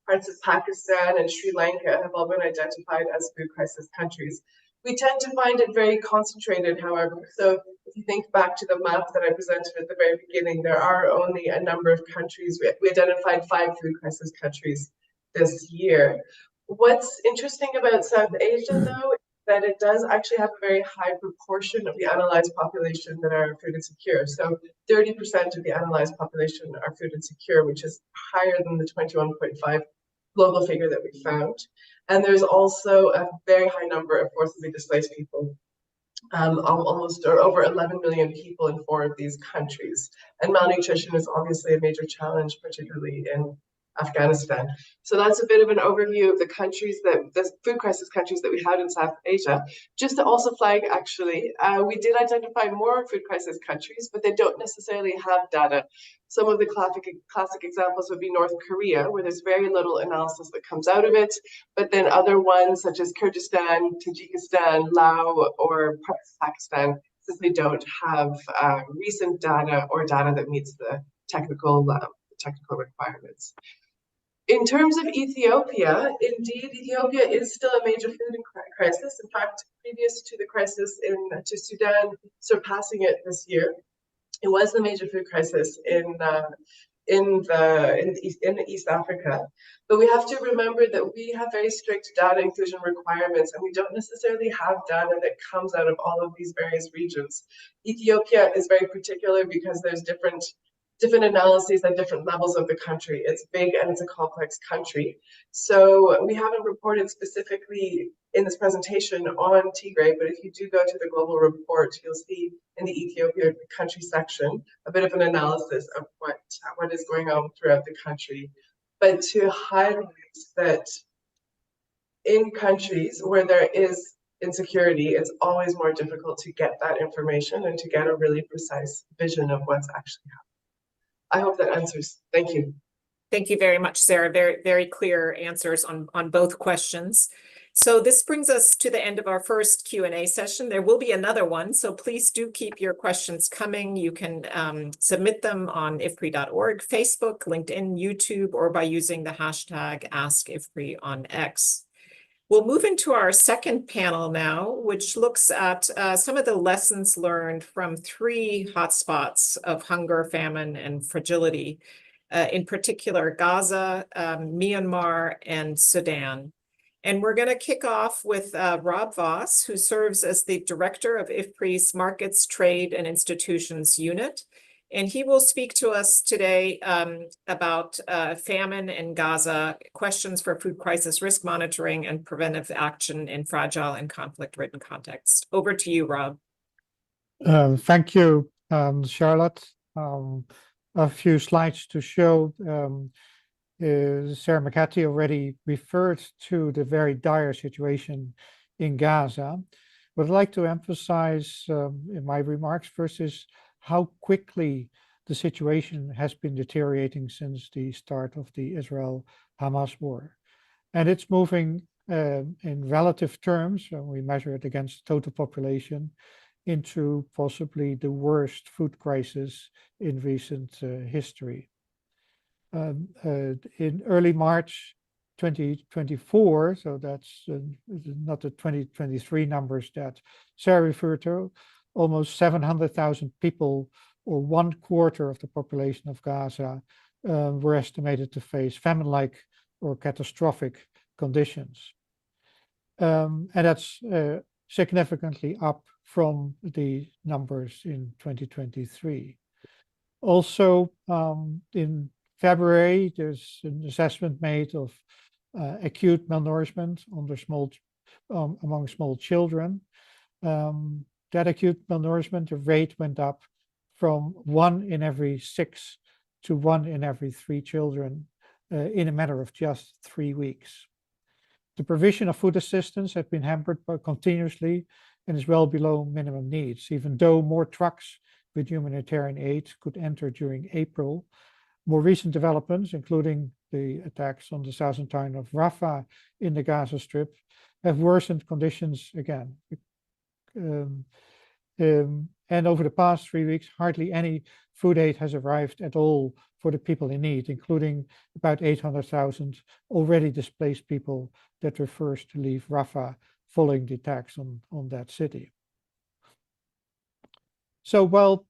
S4: parts of Pakistan, and Sri Lanka have all been identified as food crisis countries. We tend to find it very concentrated, however. So if you think back to the map that I presented at the very beginning, there are only a number of countries. We identified 5 food crisis countries this year. What's interesting about South Asia, though, that it does actually have a very high proportion of the analyzed population that are food insecure. So 30% of the analyzed population are food insecure, which is higher than the 21.5 global figure that we found. And there's also a very high number of forcibly displaced people, almost or over 11 million people in 4 of these countries. And malnutrition is obviously a major challenge, particularly in Afghanistan. So that's a bit of an overview of the countries the food crisis countries that we had in South Asia. Just to also flag, actually, we did identify more food crisis countries, but they don't necessarily have data. Some of the classic examples would be North Korea, where there's very little analysis that comes out of it, but then other ones such as Kyrgyzstan, Tajikistan, Laos, or parts of Pakistan simply don't have recent data or data that meets the technical requirements. In terms of Ethiopia, indeed, Ethiopia is still a major food crisis. In fact, previous to the crisis to Sudan surpassing it this year, it was the major food crisis in East Africa. But we have to remember that we have very strict data inclusion requirements, and we don't necessarily have data that comes out of all of these various regions. Ethiopia is very particular because there's different analyses at different levels of the country. It's big and it's a complex country. So we haven't reported specifically in this presentation on Tigray, but if you do go to the global report, you'll see in the Ethiopia country section a bit of an analysis of what is going on throughout the country. But to highlight that in countries where there is insecurity, it's always more difficult to get that information and to get a really precise vision of what's actually happening. I hope that answers. Thank you.
S1: Thank you very much, Sarah. Very, very clear answers on both questions. So this brings us to the end of our first Q&A session. There will be another one, so please do keep your questions coming. You can submit them on IFPRI.org, Facebook, LinkedIn, YouTube, or by using the hashtag AskIFPRI on X. We'll move into our second panel now, which looks at some of the lessons learned from 3 hotspots of hunger, famine, and fragility, in particular Gaza, Myanmar, and Sudan. And we're going to kick off with Rob Voss, who serves as the director of IFPRI's Markets, Trade, and Institutions Unit. And he will speak to us today about famine in Gaza, questions for food crisis risk monitoring, and preventive action in fragile and conflict-ridden contexts. Over to you, Rob.
S7: Thank you, Charlotte. A few slides to show. Sarah McCarthy already referred to the very dire situation in Gaza. What I'd like to emphasize in my remarks first is how quickly the situation has been deteriorating since the start of the Israel-Hamas war. And it's moving in relative terms, when we measure it against the total population, into possibly the worst food crisis in recent history. In early March 2024, so that's not the 2023 numbers that Sarah referred to, almost 700,000 people, or 1/4 of the population of Gaza, were estimated to face famine-like or catastrophic conditions. And that's significantly up from the numbers in 2023. Also, in February, there's an assessment made of acute malnourishment among small children. That acute malnourishment, the rate went up from 1 in every 6 to 1 in every 3 children in a matter of just 3 weeks. The provision of food assistance has been hampered continuously and is well below minimum needs, even though more trucks with humanitarian aid could enter during April. More recent developments, including the attacks on the southern town of Rafah in the Gaza Strip, have worsened conditions again. And over the past 3 weeks, hardly any food aid has arrived at all for the people in need, including about 800,000 already displaced people that were forced to leave Rafah following the attacks on that city. So while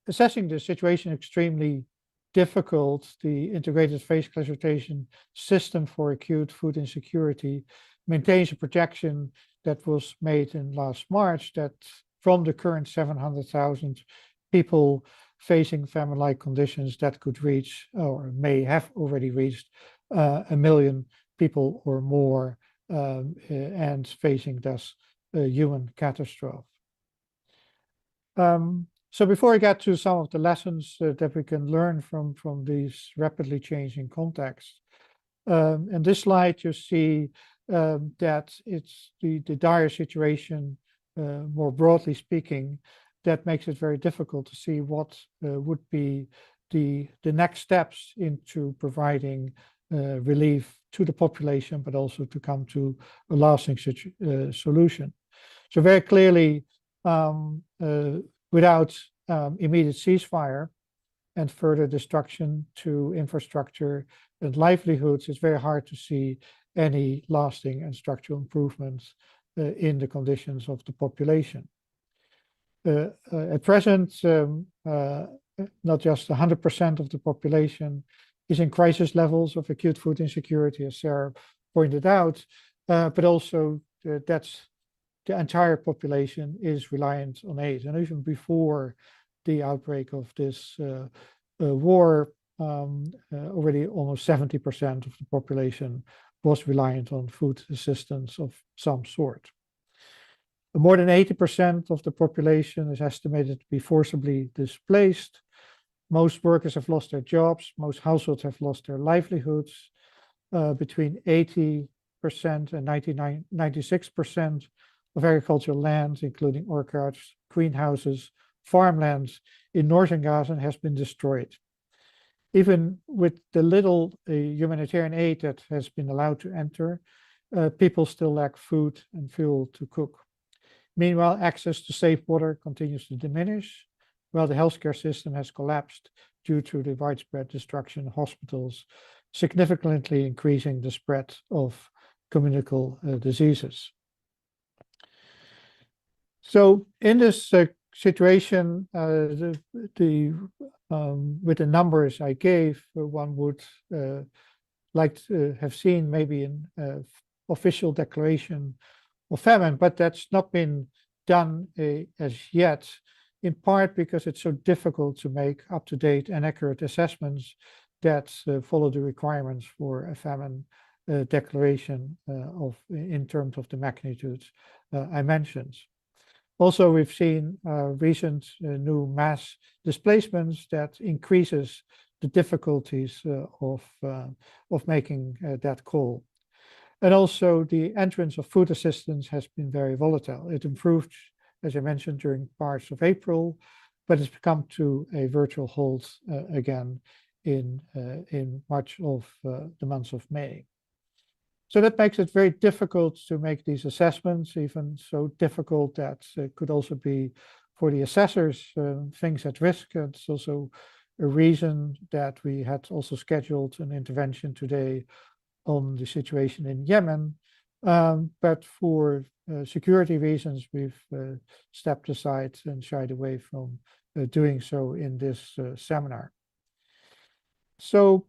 S7: assessing the situation extremely difficult, the integrated phase classification system for acute food insecurity maintains a projection that was made in last March that from the current 700,000 people facing famine-like conditions, that could reach or may have already reached 1 million people or more, and facing thus a human catastrophe. So before I get to some of the lessons that we can learn from these rapidly changing contexts, in this slide you see that it's the dire situation, more broadly speaking, that makes it very difficult to see what would be the next steps into providing relief to the population, but also to come to a lasting solution. So very clearly, without immediate ceasefire and further destruction to infrastructure and livelihoods, it's very hard to see any lasting and structural improvements in the conditions of the population. At present, not just 100% of the population is in crisis levels of acute food insecurity, as Sarah pointed out, but also that's the entire population is reliant on aid. And even before the outbreak of this war, already almost 70% of the population was reliant on food assistance of some sort. More than 80% of the population is estimated to be forcibly displaced. Most workers have lost their jobs. Most households have lost their livelihoods. Between 80% and 96% of agricultural land, including orchards, greenhouses, farmlands in northern Gaza has been destroyed. Even with the little humanitarian aid that has been allowed to enter, people still lack food and fuel to cook. Meanwhile, access to safe water continues to diminish, while the healthcare system has collapsed due to the widespread destruction of hospitals, significantly increasing the spread of communicable diseases. So in this situation, with the numbers I gave, one would like to have seen maybe an official declaration of famine, but that's not been done as yet, in part because it's so difficult to make up-to-date and accurate assessments that follow the requirements for a famine declaration in terms of the magnitudes I mentioned. Also, we've seen recent new mass displacements that increases the difficulties of making that call. And also the entrance of food assistance has been very volatile. It improved, as I mentioned, during parts of April, but it's come to a virtual halt again in much of the months of May. So that makes it very difficult to make these assessments, even so difficult that it could also be for the assessors things at risk. It's also a reason that we had also scheduled an intervention today on the situation in Yemen, but for security reasons, we've stepped aside and shied away from doing so in this seminar. So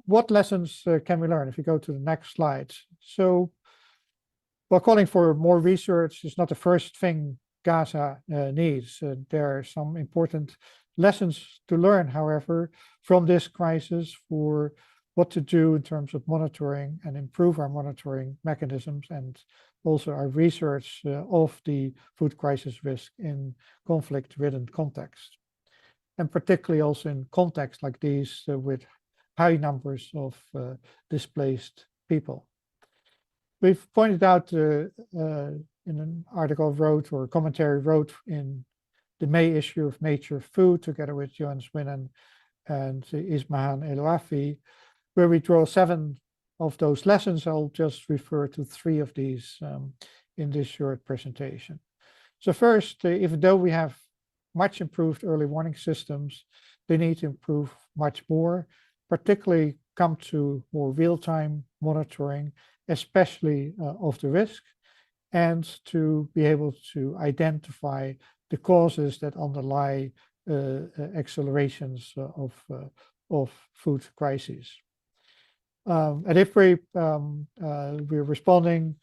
S7: what lessons can we learn if you go to the next slide? So while calling for more research is not the first thing Gaza needs. There are some important lessons to learn, however, from this crisis for what to do in terms of monitoring and improve our monitoring mechanisms and also our research of the food crisis risk in conflict-ridden context. And particularly also in contexts like these with high numbers of displaced people. We've pointed out in an article I wrote or a commentary wrote in the May issue of Nature Food together with Johan Swinnen and Ismahan Elouafi, where we draw 7 of those lessons. I'll just refer to 3 of these in this short presentation. So first, even though we have much improved early warning systems, they need to improve much more, particularly come to more real-time monitoring, especially of the risk, and to be able to identify the causes that underlie accelerations of food crises. At IFPRI, we're responding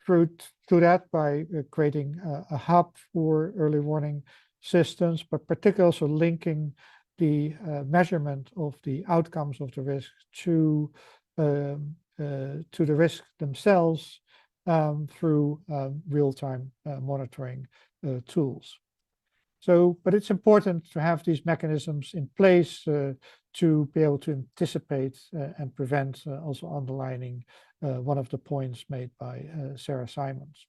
S7: through that by creating a hub for early warning systems, but particularly also linking the measurement of the outcomes of the risk to the risk themselves through real-time monitoring tools. So, but it's important to have these mechanisms in place to be able to anticipate and prevent, also underlining one of the points made by Sarah Simons.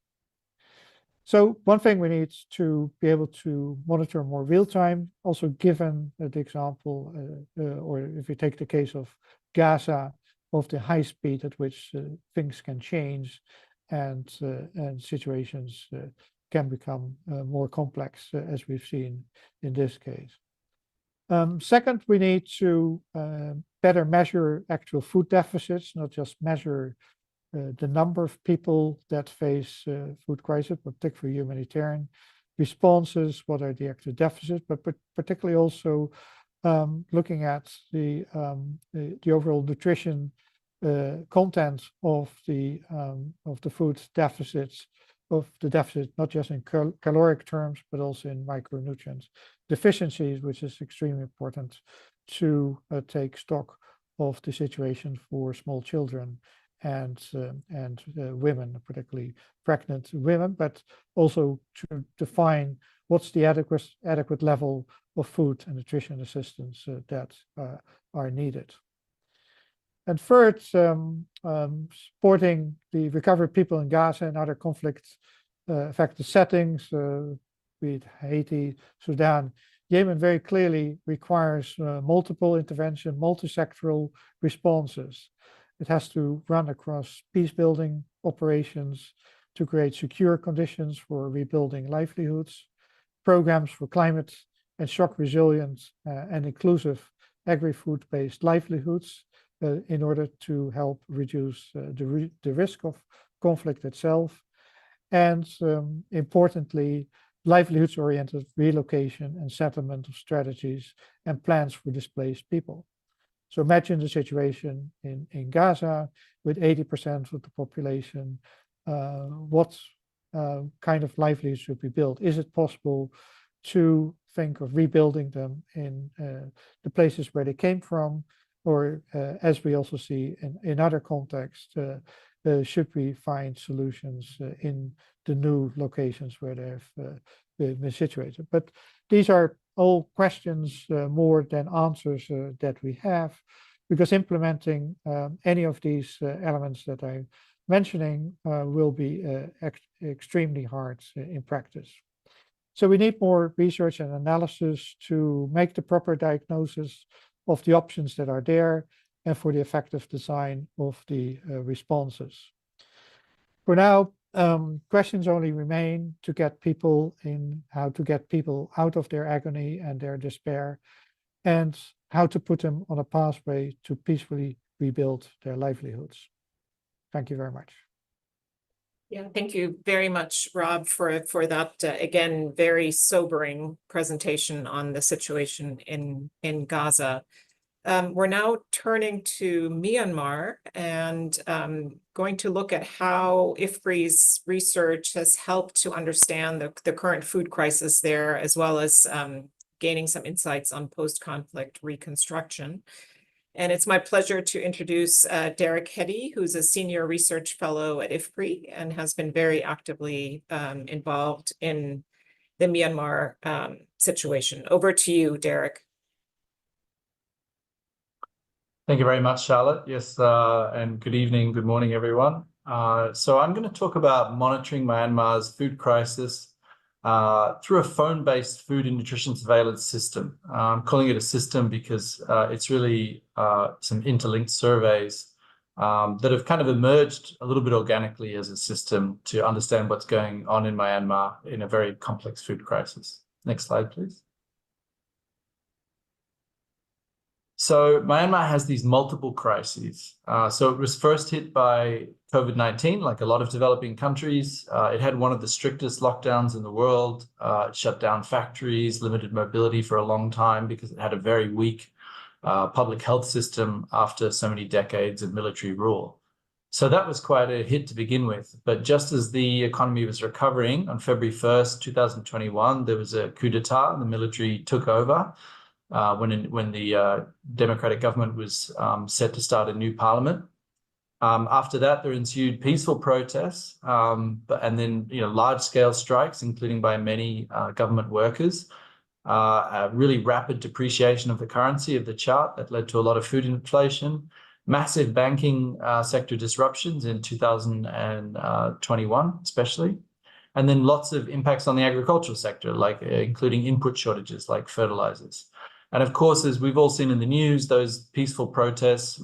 S7: So one thing we need to be able to monitor more real time, also given the example, or if you take the case of Gaza, of the high speed at which things can change and situations can become more complex, as we've seen in this case. Second, we need to better measure actual food deficits, not just measure the number of people that face food crisis, particularly humanitarian responses, what are the actual deficits, but particularly also looking at the overall nutrition content of the food deficits, not just in caloric terms, but also in micronutrient deficiencies, which is extremely important to take stock of the situation for small children and women, particularly pregnant women, but also to define what's the adequate level of food and nutrition assistance that are needed. And third, supporting the recovered people in Gaza and other conflict affected settings, be it Haiti, Sudan, Yemen very clearly requires multiple intervention, multi-sectoral responses. It has to run across peace building operations to create secure conditions for rebuilding livelihoods, programs for climate and shock resilient and inclusive agri-food-based livelihoods in order to help reduce the risk of conflict itself, and importantly, livelihoods-oriented relocation and settlement of strategies and plans for displaced people. So imagine the situation in Gaza with 80% of the population. What kind of livelihoods should be built? Is it possible to think of rebuilding them in the places where they came from? Or as we also see in other contexts, should we find solutions in the new locations where they've been situated? But these are all questions more than answers that we have, because implementing any of these elements that I'm mentioning will be extremely hard in practice. So we need more research and analysis to make the proper diagnosis of the options that are there and for the effective design of the responses. For now, questions only remain to get people in, how to get people out of their agony and their despair, and how to put them on a pathway to peacefully rebuild their livelihoods. Thank you very much.
S1: Yeah, thank you very much, Rob, for that, again, very sobering presentation on the situation in Gaza. We're now turning to Myanmar and going to look at how IFPRI's research has helped to understand the current food crisis there, as well as gaining some insights on post-conflict reconstruction. And it's my pleasure to introduce Derek Heddy, who's a senior research fellow at IFPRI and has been very actively involved in the Myanmar situation. Over to you, Derek.
S8: Thank you very much, Charlotte. Yes, and good evening, good morning, everyone. So I'm going to talk about monitoring Myanmar's food crisis through a phone-based food and nutrition surveillance system. I'm calling it a system because it's really some interlinked surveys that have kind of emerged a little bit organically as a system to understand what's going on in Myanmar in a very complex food crisis. Next slide, please. So Myanmar has these multiple crises. So it was first hit by COVID-19, like a lot of developing countries. It had one of the strictest lockdowns in the world. It shut down factories, limited mobility for a long time because it had a very weak public health system after so many decades of military rule. So that was quite a hit to begin with. But just as the economy was recovering on February 1st, 2021, there was a coup d'etat and the military took over. When the democratic government was set to start a new parliament. After that, there ensued peaceful protests, and then large-scale strikes, including by many government workers, a really rapid depreciation of the currency of the chart that led to a lot of food inflation, massive banking sector disruptions in 2021, especially, and then lots of impacts on the agricultural sector, like including input shortages like fertilizers. And of course, as we've all seen in the news, those peaceful protests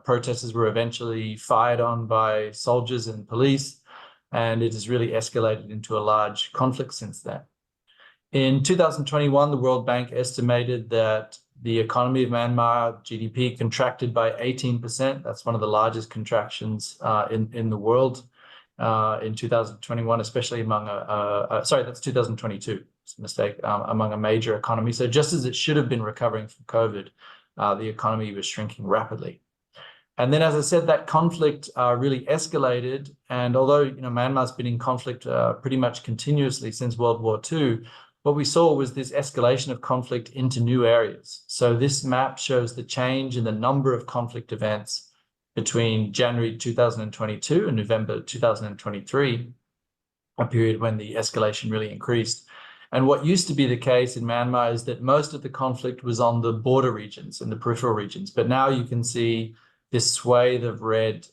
S8: protesters were eventually fired on by soldiers and police, and it has really escalated into a large conflict since then. In 2021, the World Bank estimated that the economy of Myanmar, GDP, contracted by 18%. That's one of the largest contractions in the world in 2021, especially among sorry, that's 2022. It's a mistake, among a major economy. So just as it should have been recovering from COVID, the economy was shrinking rapidly. And then, as I said, that conflict really escalated. And although Myanmar's been in conflict pretty much continuously since World War II, what we saw was this escalation of conflict into new areas. So this map shows the change in the number of conflict events between January 2022 and November 2023, a period when the escalation really increased. And what used to be the case in Myanmar is that most of the conflict was on the border regions and the peripheral regions. But now you can see this swathe of red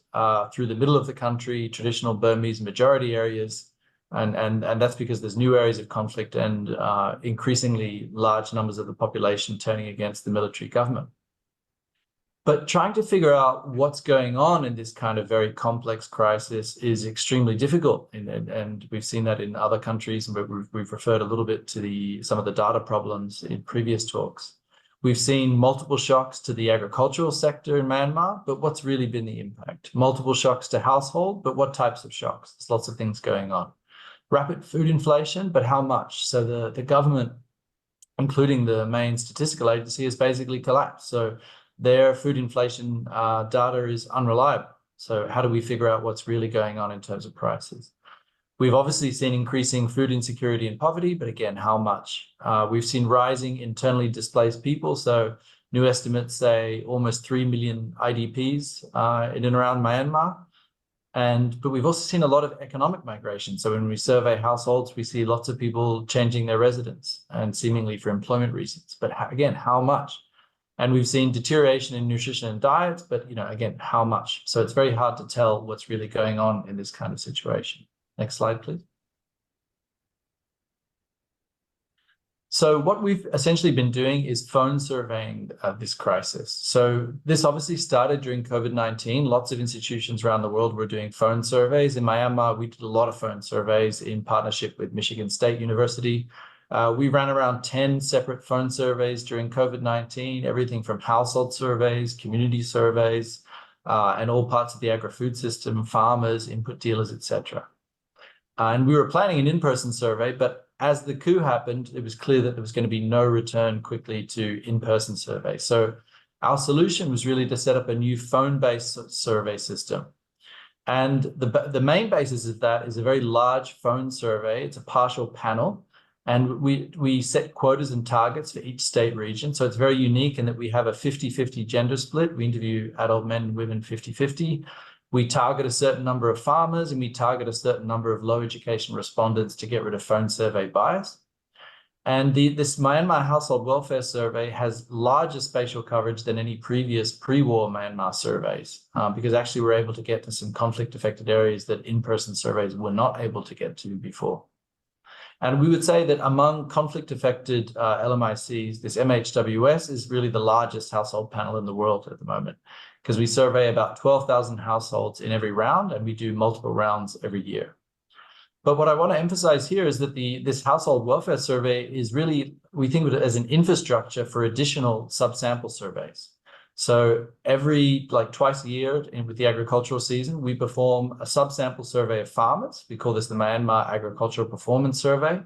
S8: through the middle of the country, traditional Burmese majority areas. And that's because there's new areas of conflict and increasingly large numbers of the population turning against the military government. But trying to figure out what's going on in this kind of very complex crisis is extremely difficult. And we've seen that in other countries, and we've referred a little bit to some of the data problems in previous talks. We've seen multiple shocks to the agricultural sector in Myanmar, but what's really been the impact? Multiple shocks to household, but what types of shocks? There's lots of things going on. Rapid food inflation, but how much? So the government, including the main statistical agency, has basically collapsed. So their food inflation data is unreliable. So how do we figure out what's really going on in terms of prices? We've obviously seen increasing food insecurity and poverty, but again, how much? We've seen rising internally displaced people. So new estimates say almost 3 million IDPs in and around Myanmar. But we've also seen a lot of economic migration. So when we survey households, we see lots of people changing their residence and seemingly for employment reasons. But again, how much? And we've seen deterioration in nutrition and diet, but again, how much? So it's very hard to tell what's really going on in this kind of situation. Next slide, please. So what we've essentially been doing is phone surveying this crisis. So this obviously started during COVID-19. Lots of institutions around the world were doing phone surveys. In Myanmar, we did a lot of phone surveys in partnership with Michigan State University. We ran around 10 separate phone surveys during COVID-19, everything from household surveys, community surveys, and all parts of the agri-food system, farmers, input dealers, etc. And we were planning an in-person survey, but as the coup happened, it was clear that there was going to be no return quickly to in-person surveys. So our solution was really to set up a new phone-based survey system. And the main basis of that is a very large phone survey. It's a partial panel. And we set quotas and targets for each state region. So it's very unique in that we have a 50-50 gender split. We interview adult men and women 50-50. We target a certain number of farmers, and we target a certain number of low education respondents to get rid of phone survey bias. And this Myanmar Household Welfare Survey has larger spatial coverage than any previous pre-war Myanmar surveys, because actually we're able to get to some conflict-affected areas that in-person surveys were not able to get to before. And we would say that among conflict-affected LMICs, this MHWS is really the largest household panel in the world at the moment, because we survey about 12,000 households in every round, and we do multiple rounds every year. But what I want to emphasize here is that this household welfare survey is really, we think of it as an infrastructure for additional subsample surveys. So twice a year with the agricultural season, we perform a subsample survey of farmers. We call this the Myanmar Agricultural Performance Survey.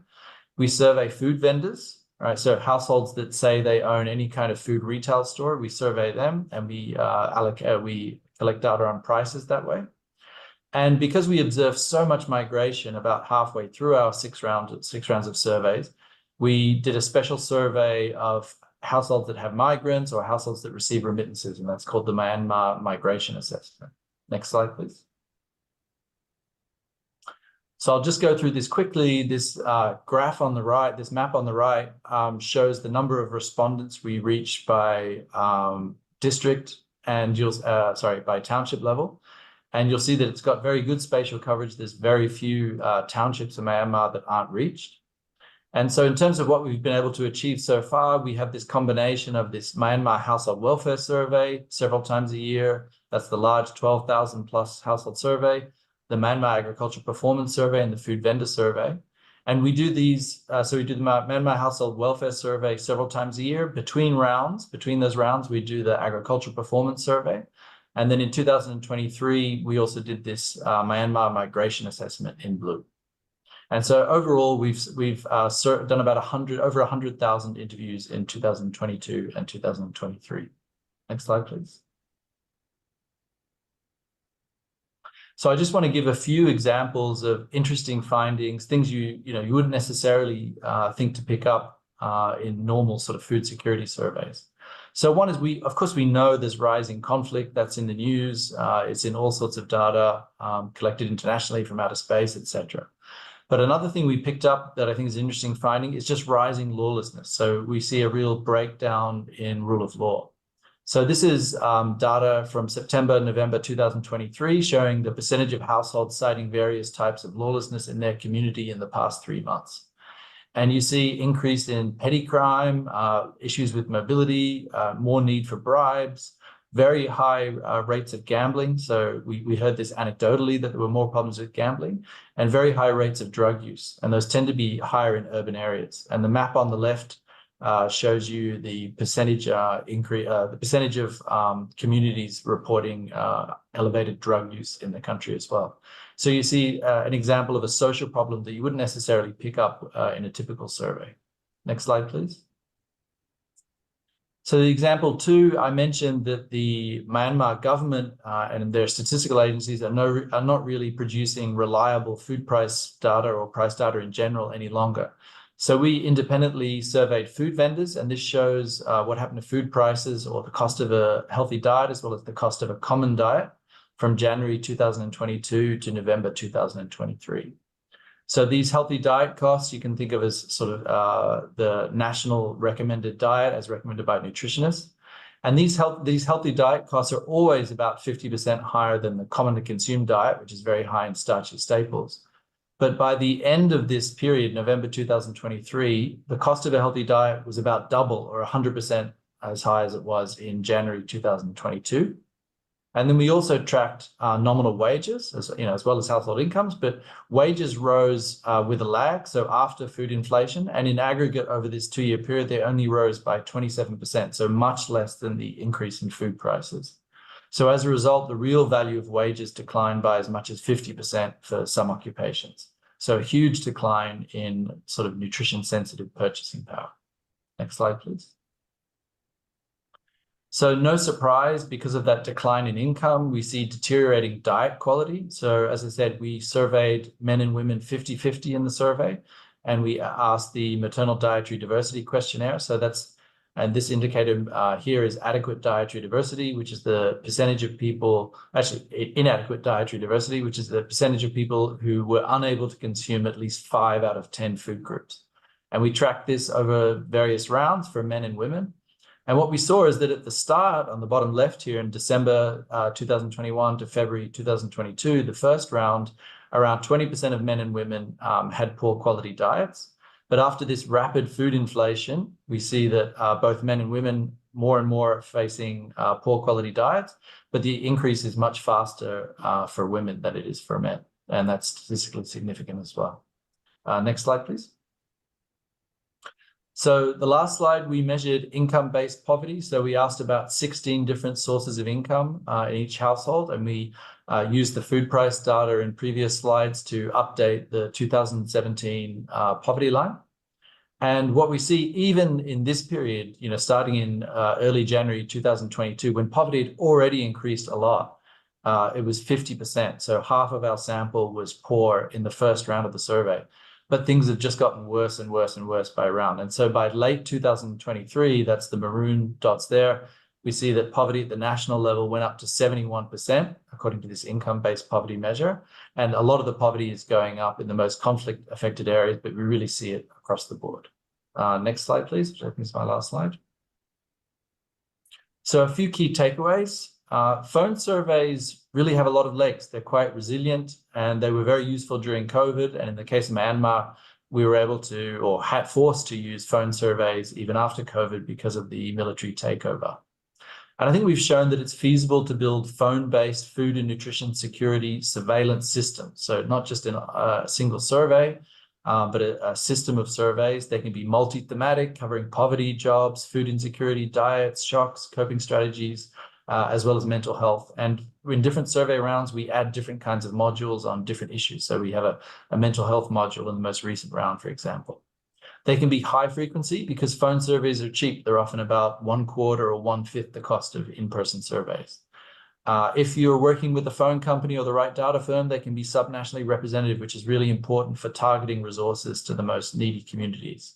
S8: We survey food vendors, right? So households that say they own any kind of food retail store, we survey them, and we collect data on prices that way. And because we observe so much migration about halfway through our six rounds of surveys, we did a special survey of households that have migrants or households that receive remittances, and that's called the Myanmar Migration Assessment. Next slide, please. So I'll just go through this quickly. This graph on the right, this map on the right, shows the number of respondents we reach by district and by township level. And you'll see that it's got very good spatial coverage. There's very few townships in Myanmar that aren't reached. And so in terms of what we've been able to achieve so far, we have this combination of this Myanmar Household Welfare Survey several times a year. That's the large 12,000 plus household survey, the Myanmar Agricultural Performance Survey, and the Food Vendor Survey. And we do these, so we do the Myanmar Household Welfare Survey several times a year. Between those rounds, we do the Agricultural Performance Survey. And then in 2023, we also did this Myanmar Migration Assessment in blue. And so overall, we've done about over 100,000 interviews in 2022 and 2023. Next slide, please. So I just want to give a few examples of interesting findings, things you wouldn't necessarily think to pick up in normal sort of food security surveys. So one is of course, we know there's rising conflict that's in the news. It's in all sorts of data collected internationally from outer space, etc. But another thing we picked up that I think is an interesting finding is just rising lawlessness. So we see a real breakdown in rule of law. So this is data from September, November 2023, showing the percentage of households citing various types of lawlessness in their community in the past 3 months. And you see increase in petty crime, issues with mobility, more need for bribes, very high rates of gambling. So we heard this anecdotally that there were more problems with gambling, and very high rates of drug use. And those tend to be higher in urban areas. And the map on the left shows you the percentage increase, the percentage of communities reporting elevated drug use in the country as well. So you see an example of a social problem that you wouldn't necessarily pick up in a typical survey. Next slide, please. So the example 2, I mentioned that the Myanmar government and their statistical agencies are not really producing reliable food price data or price data in general any longer. So we independently surveyed food vendors, and this shows what happened to food prices or the cost of a healthy diet as well as the cost of a common diet from January 2022 to November 2023. So these healthy diet costs you can think of as sort of the national recommended diet as recommended by nutritionists. And these healthy diet costs are always about 50% higher than the commonly consumed diet, which is very high in starchy staples. But by the end of this period, November 2023, the cost of a healthy diet was about double or 100% as high as it was in January 2022. And then we also tracked nominal wages, as well as household incomes, but wages rose with a lag, so after food inflation, and in aggregate over this 2-year period, they only rose by 27%, so much less than the increase in food prices. So as a result, the real value of wages declined by as much as 50% for some occupations. So a huge decline in sort of nutrition-sensitive purchasing power. Next slide, please. So no surprise, because of that decline in income, we see deteriorating diet quality. So as I said, we surveyed men and women 50-50 in the survey, and we asked the maternal dietary diversity questionnaire. So and this indicator here is adequate dietary diversity, which is the percentage of people, actually inadequate dietary diversity, which is the percentage of people who were unable to consume at least 5 out of 10 food groups. And we tracked this over various rounds for men and women. And what we saw is that at the start, on the bottom left here, in December 2021 to February 2022, the first round, around 20% of men and women had poor quality diets. But after this rapid food inflation, we see that both men and women more and more are facing poor quality diets, but the increase is much faster for women than it is for men. And that's statistically significant as well. Next slide, please. So the last slide, we measured income-based poverty. So we asked about 16 different sources of income in each household, and we used the food price data in previous slides to update the 2017 poverty line. And what we see, even in this period, starting in early January 2022, when poverty had already increased a lot, it was 50%. So half of our sample was poor in the first round of the survey. But things have just gotten worse and worse and worse by round. And so by late 2023, that's the maroon dots there, we see that poverty at the national level went up to 71%, according to this income-based poverty measure. And a lot of the poverty is going up in the most conflict-affected areas, but we really see it across the board. Next slide, please, which I think is my last slide. So a few key takeaways. Phone surveys really have a lot of legs. They're quite resilient, and they were very useful during COVID. And in the case of Myanmar, we were able to, or had forced to use phone surveys even after COVID because of the military takeover. And I think we've shown that it's feasible to build phone-based food and nutrition security surveillance systems. So not just in a single survey, but a system of surveys. They can be multi-thematic, covering poverty, jobs, food insecurity, diets, shocks, coping strategies, as well as mental health. And in different survey rounds, we add different kinds of modules on different issues. So we have a mental health module in the most recent round, for example. They can be high frequency because phone surveys are cheap. They're often about 1/4 or 1/5 the cost of in-person surveys. If you're working with a phone company or the right data firm, they can be subnationally representative, which is really important for targeting resources to the most needy communities.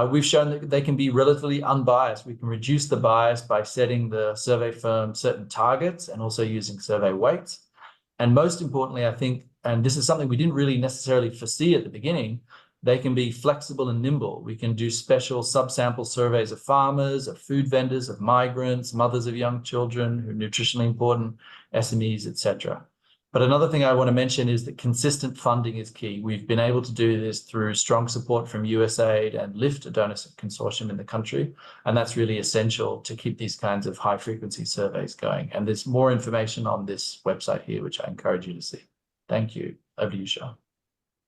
S8: We've shown that they can be relatively unbiased. We can reduce the bias by setting the survey firm certain targets and also using survey weights. And most importantly, I think, and this is something we didn't really necessarily foresee at the beginning, they can be flexible and nimble. We can do special subsample surveys of farmers, of food vendors, of migrants, mothers of young children who are nutritionally important, SMEs, etc. But another thing I want to mention is that consistent funding is key. We've been able to do this through strong support from USAID and LIFT, a donor consortium in the country. And that's really essential to keep these kinds of high frequency surveys going. And there's more information on this website here, which I encourage you to see. Thank you. Over to you, Shah.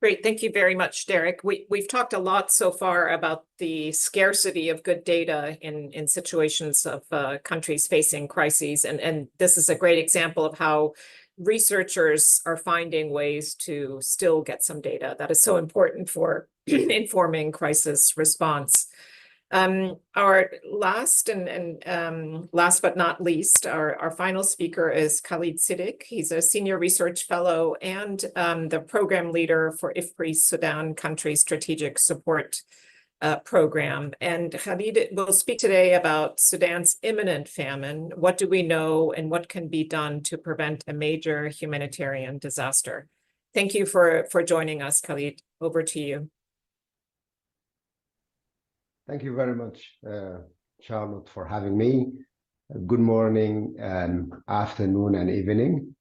S1: Great. Thank you very much, Derek. We've talked a lot so far about the scarcity of good data in situations of countries facing crises. And this is a great example of how researchers are finding ways to still get some data that is so important for informing crisis response. Our last last but not least, our final speaker is Khalid Siddiq. He's a senior research fellow and the program leader for IFPRI Sudan Country Strategic Support Program. And Khalid will speak today about Sudan's imminent famine. What do we know and what can be done to prevent a major humanitarian disaster? Thank you for joining us, Khalid. Over to you.
S9: Thank you very much, Charlotte, for having me. Good morning, afternoon, and evening.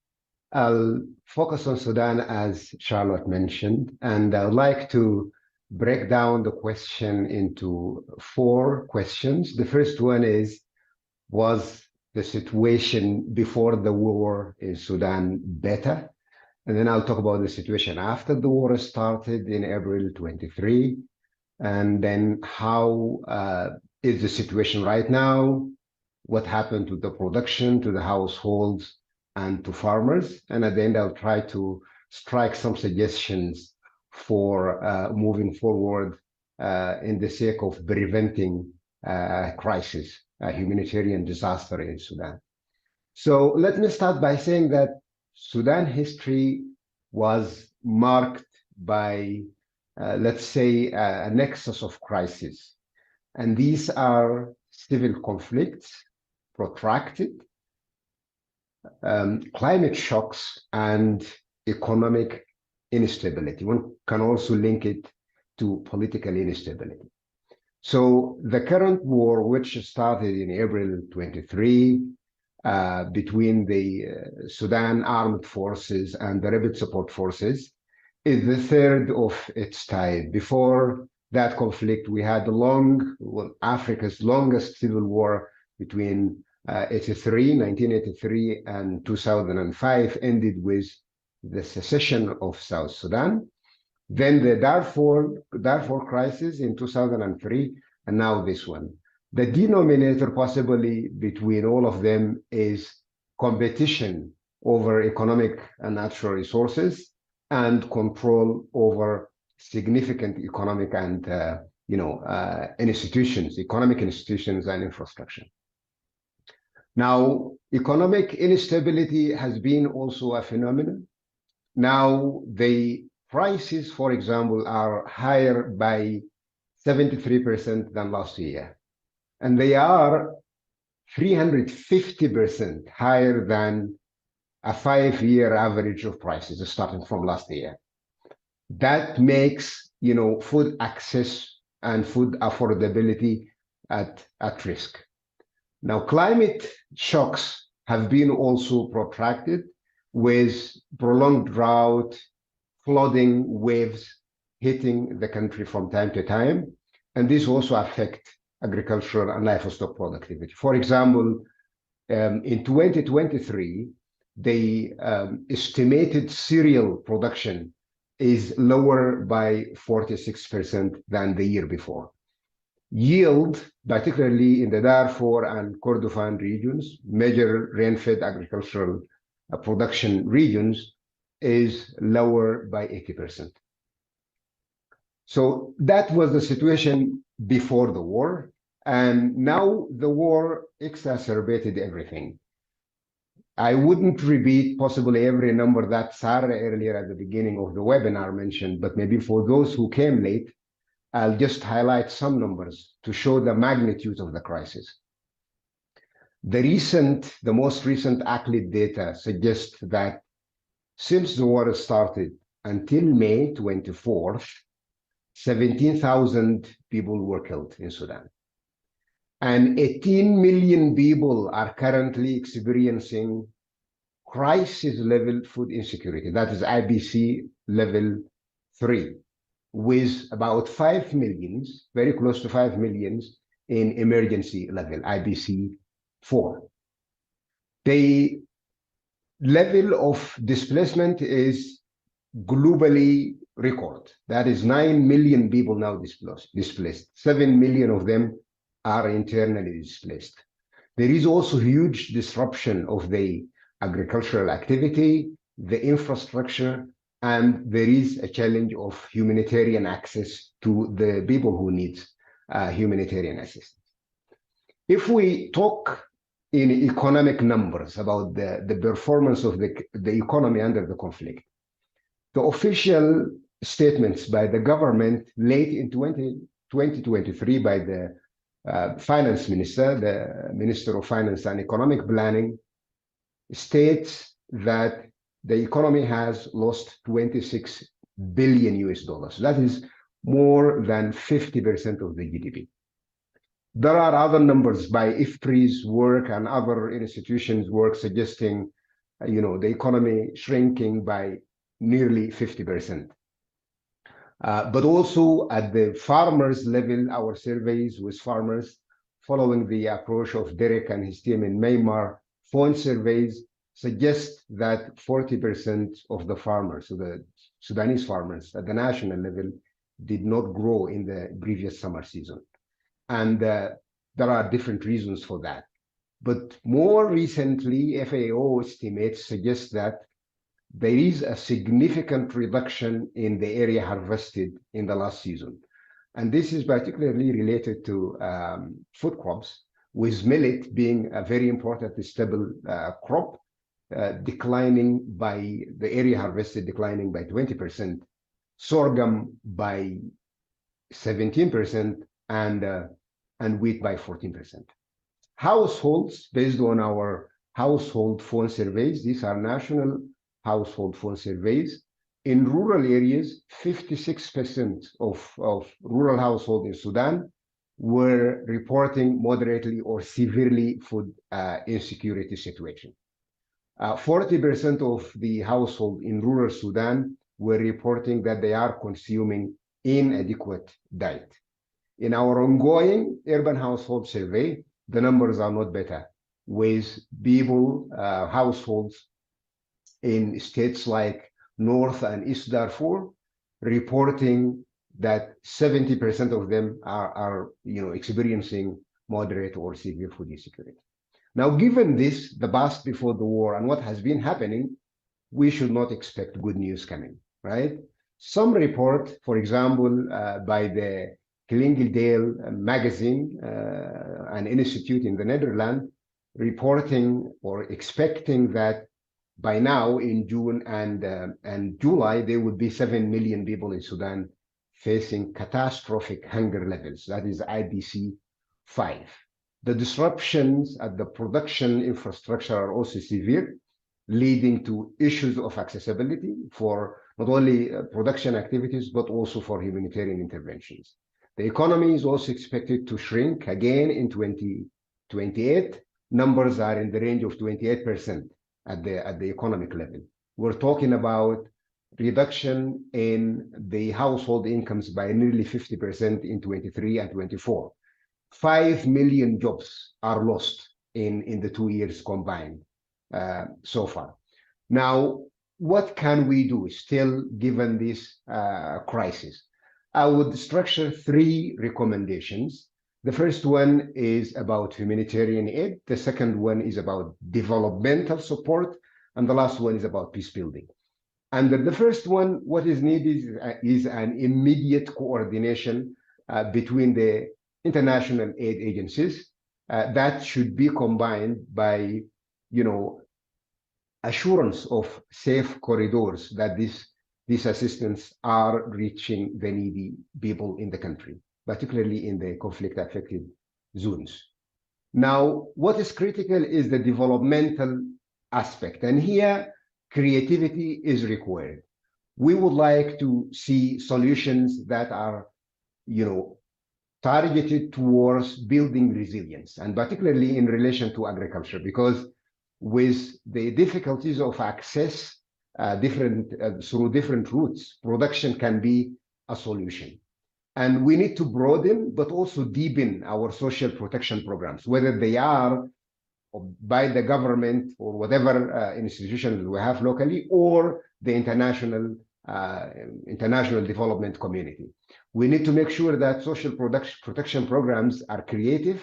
S9: I'll focus on Sudan, as Charlotte mentioned, and I'd like to break down the question into 4 questions. The first one is, was the situation before the war in Sudan better? And then I'll talk about the situation after the war started in April 23. And then how is the situation right now? What happened to the production, to the households, and to farmers? And at the end, I'll try to strike some suggestions for moving forward in the sake of preventing a crisis, a humanitarian disaster in Sudan. So let me start by saying that Sudan history was marked by let's say, a nexus of crisis. And these are civil conflicts, protracted, climate shocks, and economic instability. One can also link it to political instability. So the current war, which started in April 23, between the Sudan armed forces and the rebel support forces, is the third of its type. Before that conflict, we had Africa's longest civil war between 1983 and 2005, ended with the secession of South Sudan, then the Darfur crisis in 2003, and now this one. The denominator possibly between all of them is competition over economic and natural resources, and control over significant economic and economic institutions and infrastructure. Now, economic instability has been also a phenomenon. Now, the prices, for example, are higher by 73% than last year, and they are 350% higher than a 5-year average of prices starting from last year. That makes, food access and food affordability at risk. Now, climate shocks have been also protracted with prolonged drought, flooding waves hitting the country from time to time. And this also affects agricultural and livestock productivity. For example, in 2023, the estimated cereal production is lower by 46% than the year before. Yield, particularly in the Darfur and Kordofan regions, major rain-fed agricultural production regions, is lower by 80%. So that was the situation before the war, and now the war exacerbated everything. I wouldn't repeat possibly every number that Sarah earlier at the beginning of the webinar mentioned, but maybe for those who came late, I'll just highlight some numbers to show the magnitude of the crisis. The most recent ACLID data suggests that since the war started until May 24th, 17,000 people were killed in Sudan. And 18 million people are currently experiencing crisis level food insecurity, that is IBC level 3, with about 5 million, very close to 5 million in emergency level, IBC 4. The level of displacement is globally record. That is 9 million people now displaced. 7 million of them are internally displaced. There is also huge disruption of the agricultural activity, the infrastructure, and there is a challenge of humanitarian access to the people who need humanitarian assistance. If we talk in economic numbers about the performance of the economy under the conflict, the official statements by the government late in 2023 by the finance minister, the Minister of Finance and Economic Planning, states that the economy has lost 26 billion US dollars. That is more than 50% of the GDP. There are other numbers by IFPRI's work and other institutions' work suggesting, the economy shrinking by nearly 50%. But also at the farmers level, our surveys with farmers, following the approach of Derek and his team in Myanmar, phone surveys suggest that 40% of the farmers, so the Sudanese farmers at the national level, did not grow in the previous summer season. And there are different reasons for that. But more recently, FAO estimates suggest that there is a significant reduction in the area harvested in the last season. And this is particularly related to food crops, with millet being a very important stable crop, declining by the area harvested declining by 20%, sorghum by 17%, and wheat by 14%. Households, based on our household phone surveys, these are national household phone surveys. In rural areas, 56% of rural households in Sudan were reporting moderately or severely food insecurity situation. 40% of the household in rural Sudan were reporting that they are consuming inadequate diet. In our ongoing urban household survey, the numbers are not better, with people, households in states like North and East Darfur reporting that 70% of them are experiencing moderate or severe food insecurity. Now, given this, the past before the war and what has been happening, we should not expect good news coming, right? Some report, for example, by the Klingedale magazine, an institute in the Netherlands, reporting or expecting that by now in June and July, there would be 7 million people in Sudan facing catastrophic hunger levels. That is IBC 5. The disruptions at the production infrastructure are also severe, leading to issues of accessibility for not only production activities, but also for humanitarian interventions. The economy is also expected to shrink again in 2028. Numbers are in the range of 28% at the economic level. We're talking about reduction in the household incomes by nearly 50% in 23 and 24. 5 million jobs are lost in the 2 years combined so far. Now, what can we do still given this crisis? I would structure 3 recommendations. The first one is about humanitarian aid. The second one is about developmental support. And the last one is about peace building. Under the first one, what is needed is an immediate coordination between the international aid agencies that should be combined by, assurance of safe corridors that these assistance are reaching the needy people in the country, particularly in the conflict-affected zones. Now, what is critical is the developmental aspect, and here creativity is required. We would like to see solutions that are, targeted towards building resilience, and particularly in relation to agriculture, because with the difficulties of access through different routes. Production can be a solution. And we need to broaden, but also deepen our social protection programs, whether they are by the government or whatever institutions we have locally, or the international development community. We need to make sure that social protection programs are creative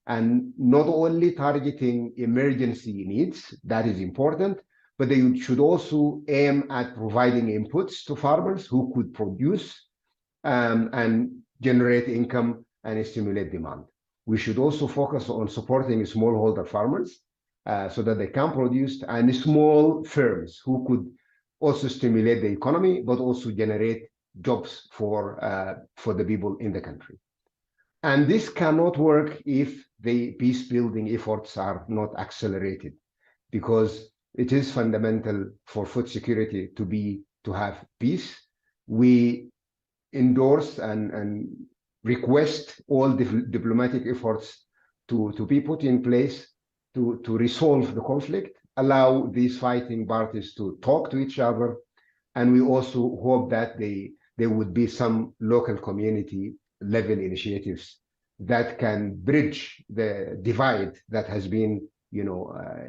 S9: and not only targeting emergency needs, that is important, but they should also aim at providing inputs to farmers who could produce and generate income and stimulate demand. We should also focus on supporting smallholder farmers so that they can produce, and small firms who could also stimulate the economy, but also generate jobs for the people in the country. And this cannot work if the peace building efforts are not accelerated, because it is fundamental for food security to have peace. We endorse and request all diplomatic efforts to be put in place to resolve the conflict, allow these fighting parties to talk to each other, and we also hope that there would be some local community level initiatives that can bridge the divide that has been,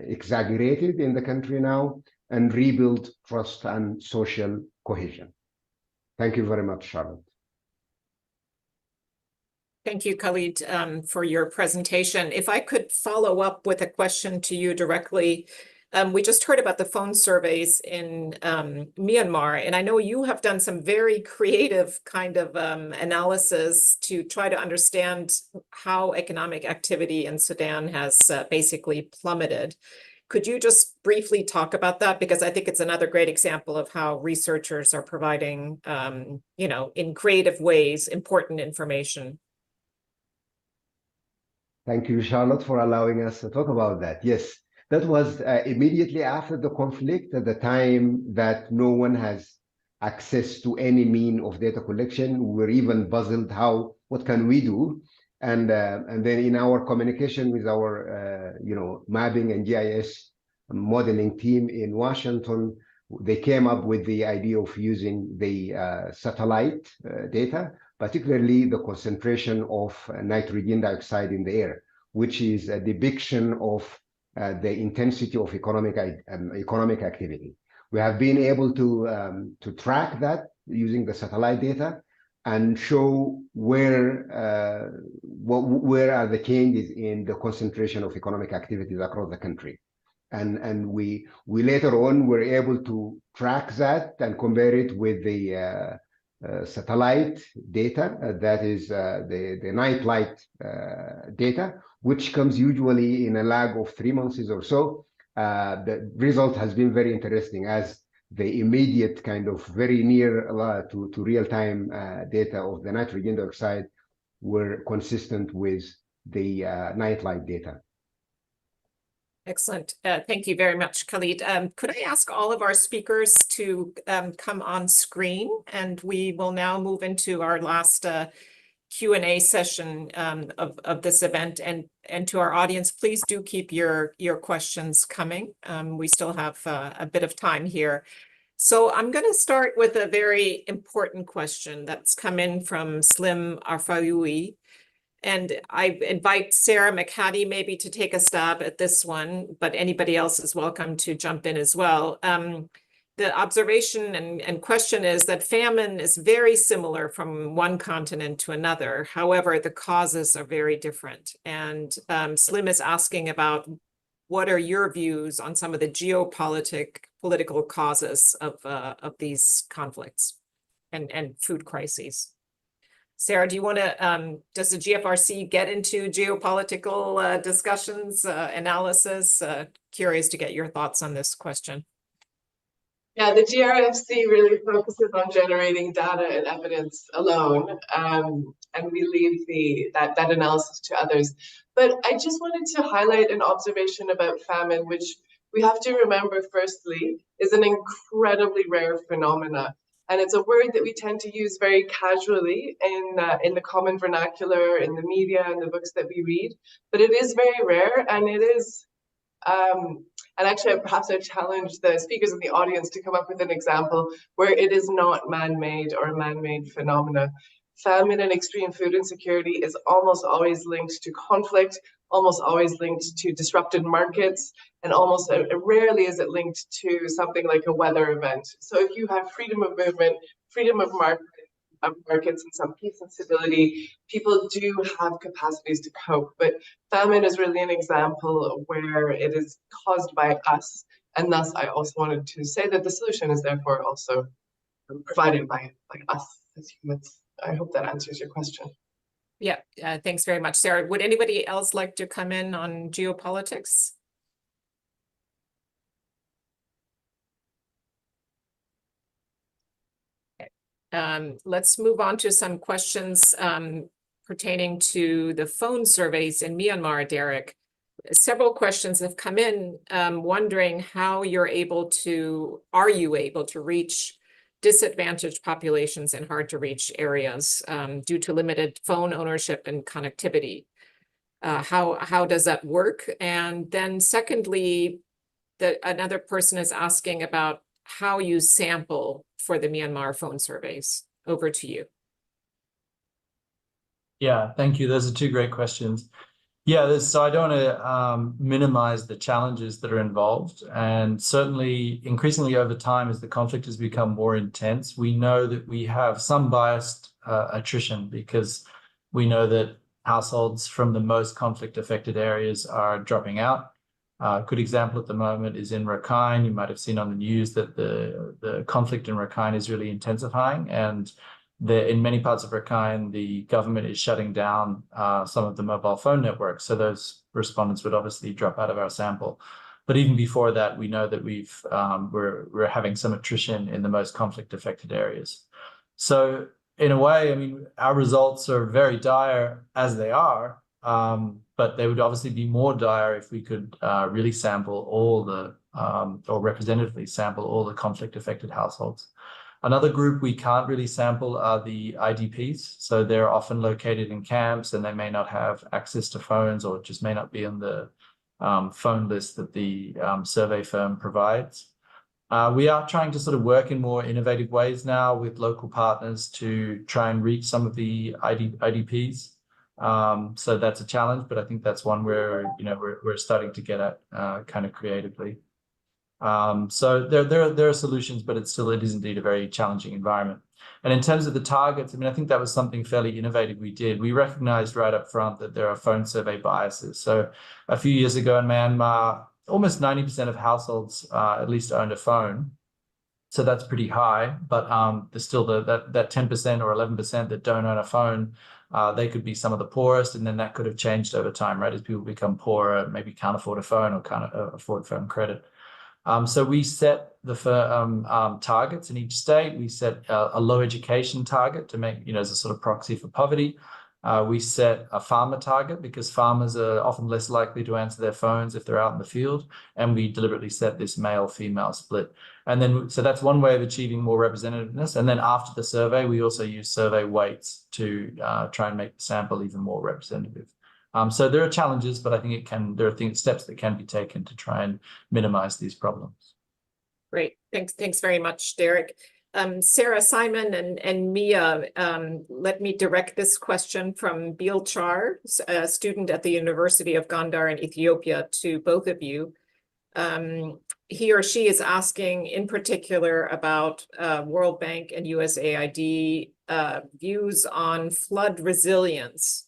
S9: exaggerated in the country now, and rebuild trust and social cohesion. Thank you very much, Charlotte.
S1: Thank you, Khalid, for your presentation. If I could follow up with a question to you directly. We just heard about the phone surveys in Myanmar, and I know you have done some very creative kind of analysis to try to understand how economic activity in Sudan has basically plummeted. Could you just briefly talk about that? Because I think it's another great example of how researchers are providing, in creative ways, important information.
S9: Thank you, Charlotte, for allowing us to talk about that. Yes. That was immediately after the conflict, at the time that no one has access to any mean of data collection. We were even puzzled what can we do? And then in our communication with our, mapping and GIS modeling team in Washington, they came up with the idea of using the satellite data, particularly the concentration of nitrogen dioxide in the air, which is a depiction of the intensity of economic activity. We have been able to track that using the satellite data and show where are the changes in the concentration of economic activities across the country. And we later on were able to track that and compare it with the satellite data, that is the nightlight data, which comes usually in a lag of 3 months or so. The result has been very interesting, as the immediate kind of very near to real-time data of the nitrogen dioxide were consistent with the nightlight data.
S1: Excellent. Thank you very much, Khalid. Could I ask all of our speakers to come on screen? And we will now move into our last Q&A session of this event. And to our audience, please do keep your questions coming. We still have a bit of time here. So I'm going to start with a very important question that's come in from Slim Arfaoui. And I invite Sarah McHattie maybe to take a stab at this one, but anybody else is welcome to jump in as well. The observation and question is that famine is very similar from one continent to another. However, the causes are very different. And Slim is asking about what are your views on some of the geopolitical causes of these conflicts and food crises. Sarah, do you want to, does the GFRC get into geopolitical discussions, analysis? Curious to get your thoughts on this question.
S4: Yeah, the GRFC really focuses on generating data and evidence alone, and we leave that analysis to others. But I just wanted to highlight an observation about famine, which we have to remember, firstly, is an incredibly rare phenomena. And it's a word that we tend to use very casually in the common vernacular, in the media, and the books that we read. But it is very rare, and it is And actually, perhaps I challenge the speakers in the audience to come up with an example where it is not man-made or a man-made phenomena. Famine and extreme food insecurity is almost always linked to conflict, almost always linked to disrupted markets, and almost rarely is it linked to something like a weather event. So if you have freedom of movement, freedom of markets, and some peace and stability, people do have capacities to cope. But famine is really an example where it is caused by us. And thus, I also wanted to say that the solution is therefore also provided by us as humans. I hope that answers your question.
S1: Yeah, thanks very much, Sarah. Would anybody else like to come in on geopolitics? Let's move on to some questions pertaining to the phone surveys in Myanmar, Derek. Several questions have come in wondering how are you able to reach disadvantaged populations in hard to reach areas due to limited phone ownership and connectivity. How does that work? And then secondly, another person is asking about how you sample for the Myanmar phone surveys. Over to you.
S8: Yeah, thank you. Those are two great questions. Yeah, so I don't want to minimize the challenges that are involved. And certainly, increasingly over time, as the conflict has become more intense, we know that we have some biased attrition because we know that households from the most conflict-affected areas are dropping out. A good example at the moment is in Rakhine. You might have seen on the news that the conflict in Rakhine is really intensifying, and in many parts of Rakhine, the government is shutting down some of the mobile phone networks. So those respondents would obviously drop out of our sample. But even before that, we know that we're having some attrition in the most conflict-affected areas. So in a way, I mean, our results are very dire as they are, but they would obviously be more dire if we could really sample all the, or representatively sample all the conflict-affected households. Another group we can't really sample are the IDPs. So they're often located in camps and they may not have access to phones or just may not be on the phone list that the survey firm provides. We are trying to sort of work in more innovative ways now with local partners to try and reach some of the IDPs. So that's a challenge, but I think that's one where we're starting to get at kind of creatively. So there are solutions, but it is indeed a very challenging environment. And in terms of the targets, I mean, I think that was something fairly innovative we did. We recognized right up front that there are phone survey biases. So a few years ago in Myanmar, almost 90% of households at least owned a phone. So that's pretty high, but there's still that 10% or 11% that don't own a phone. They could be some of the poorest, and then that could have changed over time, right? As people become poorer, maybe can't afford a phone or can't afford phone credit. So we set the targets in each state. We set a low education target to make, as a sort of proxy for poverty. We set a farmer target because farmers are often less likely to answer their phones if they're out in the field. And we deliberately set this male-female split. And then, so that's one way of achieving more representativeness. And then after the survey, we also use survey weights to try and make the sample even more representative. So there are challenges, but I think there are steps that can be taken to try and minimize these problems.
S1: Great, thanks very much, Derek. Sarah, Simon, and Mia, let me direct this question from Bilchar, a student at the University of Gondar in Ethiopia, to both of you. He or she is asking in particular about World Bank and USAID views on flood resilience.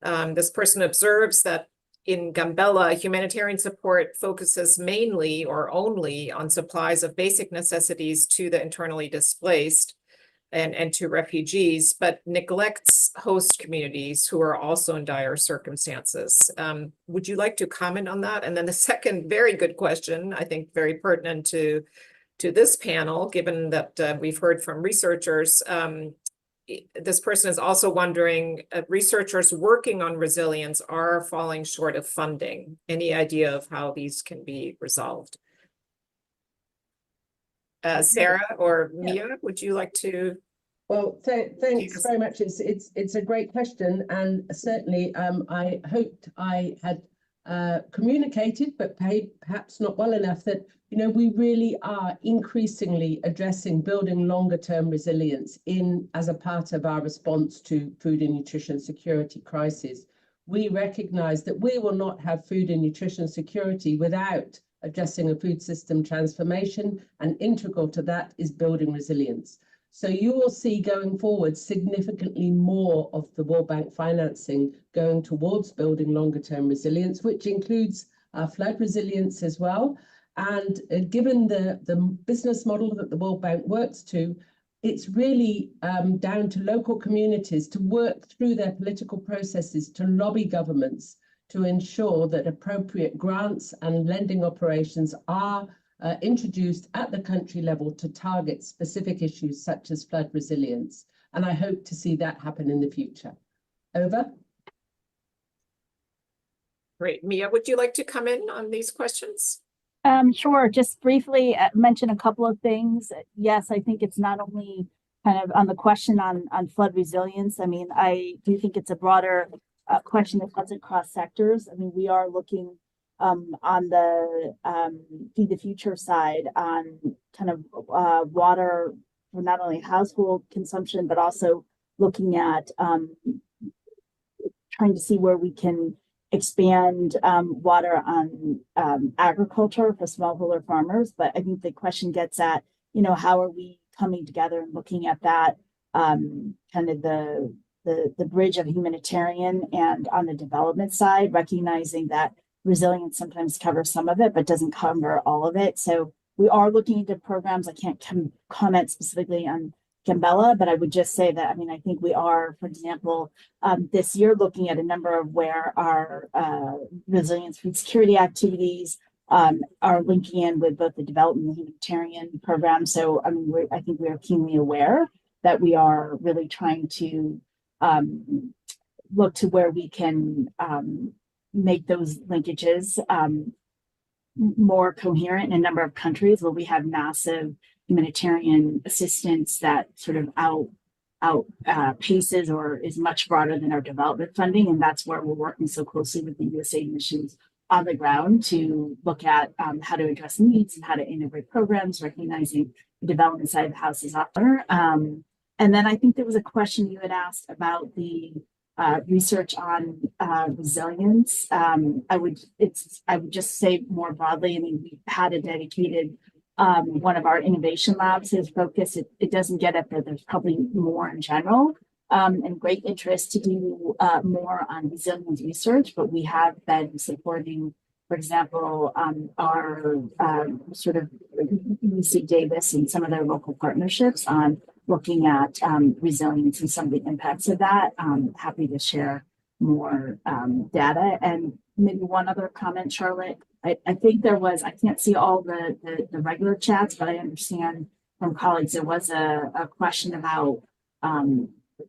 S1: This person observes that in Gambella, humanitarian support focuses mainly or only on supplies of basic necessities to the internally displaced and to refugees, but neglects host communities who are also in dire circumstances. Would you like to comment on that? And then the second very good question, I think very pertinent to this panel, given that we've heard from researchers, this person is also wondering, researchers working on resilience are falling short of funding. Any idea of how these can be resolved? Sarah or Mia, would you like to?
S5: Well, thanks very much. It's a great question, and certainly I hoped I had communicated, but perhaps not well enough, that we really are increasingly addressing building longer term resilience as a part of our response to food and nutrition security crisis. We recognize that we will not have food and nutrition security without addressing a food system transformation, and integral to that is building resilience. So you will see going forward significantly more of the World Bank financing going towards building longer term resilience, which includes flood resilience as well. And given the business model that the World Bank works to, it's really down to local communities to work through their political processes to lobby governments to ensure that appropriate grants and lending operations are introduced at the country level to target specific issues such as flood resilience. And I hope to see that happen in the future. Over.
S1: Great. Mia, would you like to come in on these questions?
S6: Sure. Just briefly mention a couple of things. Yes, I think it's not only kind of on the question on flood resilience. I mean, I do think it's a broader question that cuts across sectors. I mean, we are looking on the Feed the Future side on kind of water for not only household consumption, but also looking at trying to see where we can expand water on agriculture for smallholder farmers. But I think the question gets at, how are we coming together and looking at that kind of the bridge of humanitarian and on the development side, recognizing that resilience sometimes covers some of it, but doesn't cover all of it. So we are looking into programs. I can't comment specifically on Gambella, but I would just say that, I mean, I think we are, for example, this year looking at a number of where our resilience food security activities are linking in with both the development and humanitarian program. So, I mean, I think we are keenly aware that we are really trying to look to where we can make those linkages more coherent in a number of countries where we have massive humanitarian assistance that sort of outpaces or is much broader than our development funding. And that's where we're working so closely with the USAID missions on the ground to look at how to address needs and how to integrate programs, recognizing the development side of the house is often. And then I think there was a question you had asked about the research on resilience. I would just say more broadly, I mean, we've had a dedicated one of our innovation labs, his focus, it doesn't get at that. There's probably more in general and great interest to do more on resilience research, but we have been supporting, for example, our sort of UC Davis and some of their local partnerships on looking at resilience and some of the impacts of that. Happy to share more data. And maybe one other comment, Charlotte. I think there was, I can't see all the regular chats, but I understand from colleagues there was a question about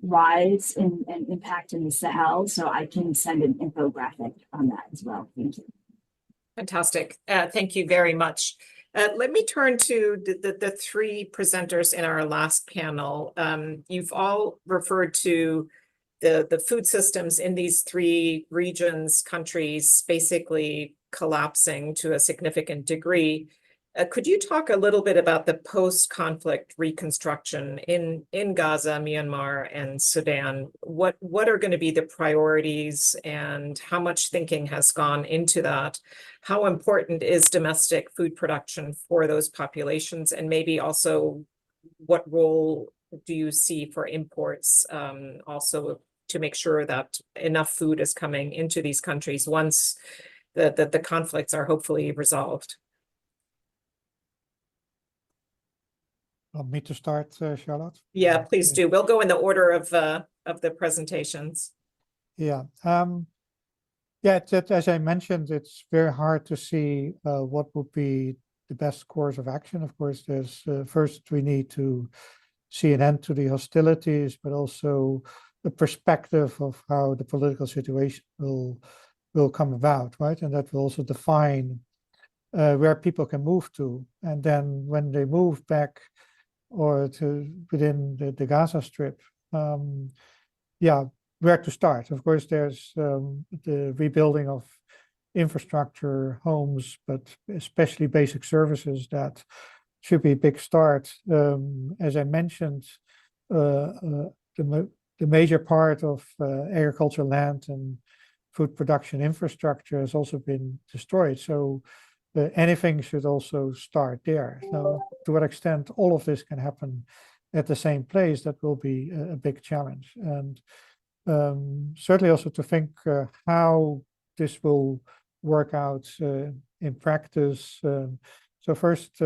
S6: rise and impact in the Sahel. So I can send an infographic on that as well. Thank you.
S1: Fantastic. Thank you very much. Let me turn to the three presenters in our last panel. You've all referred to the food systems in these three regions, countries, basically collapsing to a significant degree. Could you talk a little bit about the post-conflict reconstruction in Gaza, Myanmar, and Sudan? What are going to be the priorities and how much thinking has gone into that? How important is domestic food production for those populations? And maybe also what role do you see for imports also to make sure that enough food is coming into these countries once the conflicts are hopefully resolved?
S7: Want me to start, Charlotte?
S1: Yeah, please do. We'll go in the order of the presentations.
S7: Yeah. As I mentioned, it's very hard to see what would be the best course of action. Of course, there's first we need to see an end to the hostilities, but also the perspective of how the political situation will come about, right? And that will also define where people can move to. And then when they move back or to within the Gaza Strip, where to start? Of course, there's the rebuilding of infrastructure, homes, but especially basic services, that should be a big start. As I mentioned, the major part of agricultural land and food production infrastructure has also been destroyed. So anything should also start there. Now, to what extent all of this can happen at the same place, that will be a big challenge. And certainly also to think how this will work out in practice. So first,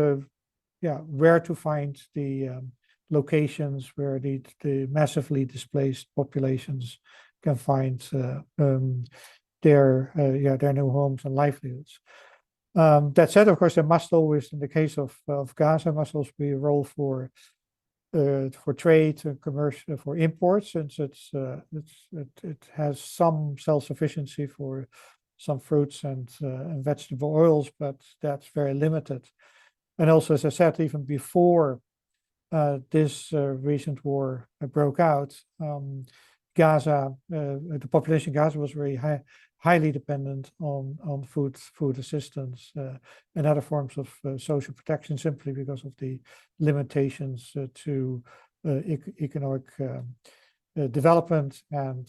S7: where to find the locations where the massively displaced populations can find their new homes and livelihoods. That said, of course, there must always, in the case of Gaza, must also be a role for trade and commercial, for imports, since it has some self-sufficiency for some fruits and vegetable oils, but that's very limited. And also, as I said, even before this recent war broke out, Gaza, the population in Gaza was very highly dependent on food assistance and other forms of social protection, simply because of the limitations to economic development and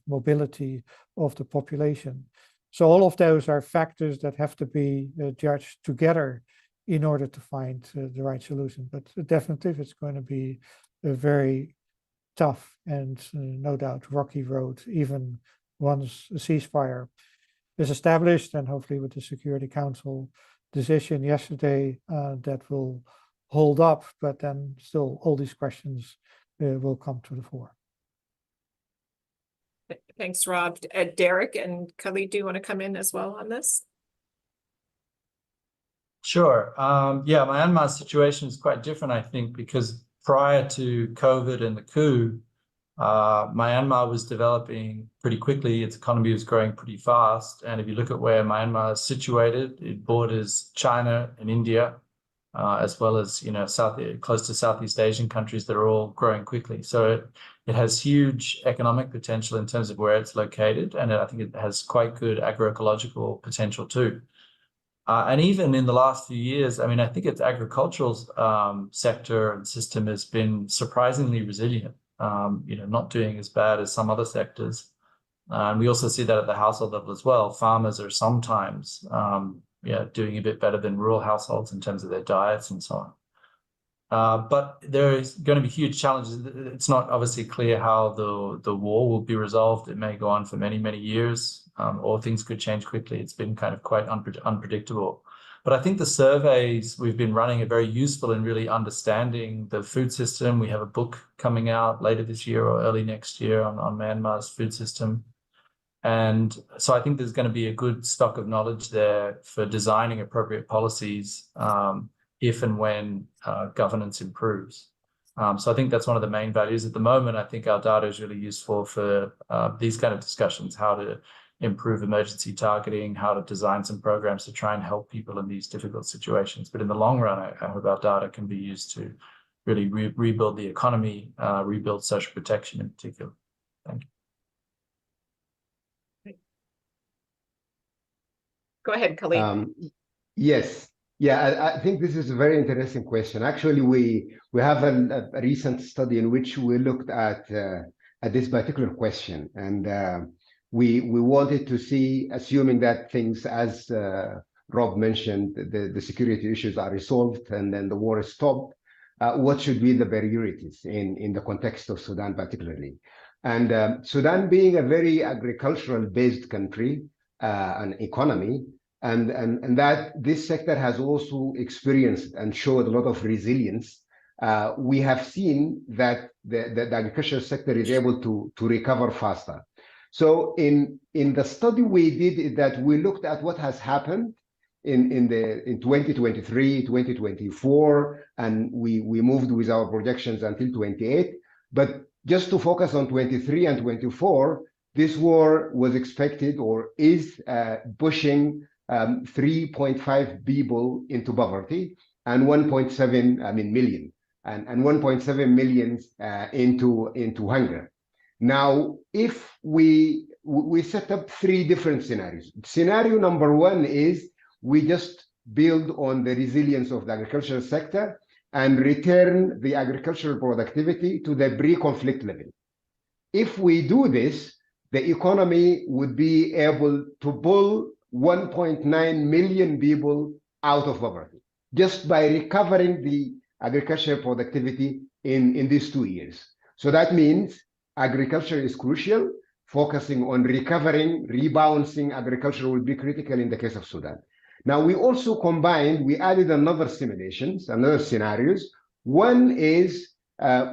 S7: mobility of the population. So all of those are factors that have to be judged together in order to find the right solution. But definitely, it's going to be a very tough and no doubt rocky road, even once a ceasefire is established, and hopefully with the Security Council decision yesterday that will hold up, but then still all these questions will come to the fore.
S1: Thanks, Rob. Derek and Khalid, do you want to come in as well on this?
S8: Sure. Myanmar's situation is quite different, I think, because prior to COVID and the coup, Myanmar was developing pretty quickly. Its economy was growing pretty fast. And if you look at where Myanmar is situated, it borders China and India, as well as, close to Southeast Asian countries that are all growing quickly. So it has huge economic potential in terms of where it's located. And I think it has quite good agroecological potential too. And even in the last few years, I mean, I think its agricultural sector and system has been surprisingly resilient, not doing as bad as some other sectors. And we also see that at the household level as well. Farmers are sometimes doing a bit better than rural households in terms of their diets and so on. But there is going to be huge challenges. It's not obviously clear how the war will be resolved. It may go on for many, many years, or things could change quickly. It's been kind of quite unpredictable. But I think the surveys we've been running are very useful in really understanding the food system. We have a book coming out later this year or early next year on Myanmar's food system. And so I think there's going to be a good stock of knowledge there for designing appropriate policies if and when governance improves. So I think that's one of the main values. At the moment, I think our data is really useful for these kind of discussions, how to improve emergency targeting, how to design some programs to try and help people in these difficult situations. But in the long run, I hope our data can be used to really rebuild the economy, rebuild social protection in particular. Thank you.
S1: Go ahead, Khalid.
S9: Yes. Yeah, I think this is a very interesting question. Actually, we have a recent study in which we looked at this particular question, and we wanted to see, assuming that things, as Rob mentioned, the security issues are resolved and then the war is stopped, what should be the priorities in the context of Sudan particularly. And Sudan being a very agricultural-based country, an economy, and that this sector has also experienced and showed a lot of resilience. We have seen that the agricultural sector is able to recover faster. So in the study we did is that we looked at what has happened in 2023, 2024, and we moved with our projections until 28. But just to focus on 23 and 24, this war was expected or is pushing 3.5 people into poverty and 1.7 million and 1.7 million into hunger. Now, if we we set up 3 different scenarios. Scenario number 1 is we just build on the resilience of the agricultural sector and return the agricultural productivity to the pre-conflict level. If we do this, the economy would be able to pull 1.9 million people out of poverty just by recovering the agricultural productivity in these 2 years. So that means agriculture is crucial. Focusing on recovering, rebalancing agriculture will be critical in the case of Sudan. Now, we also combined, we added another scenarios. One is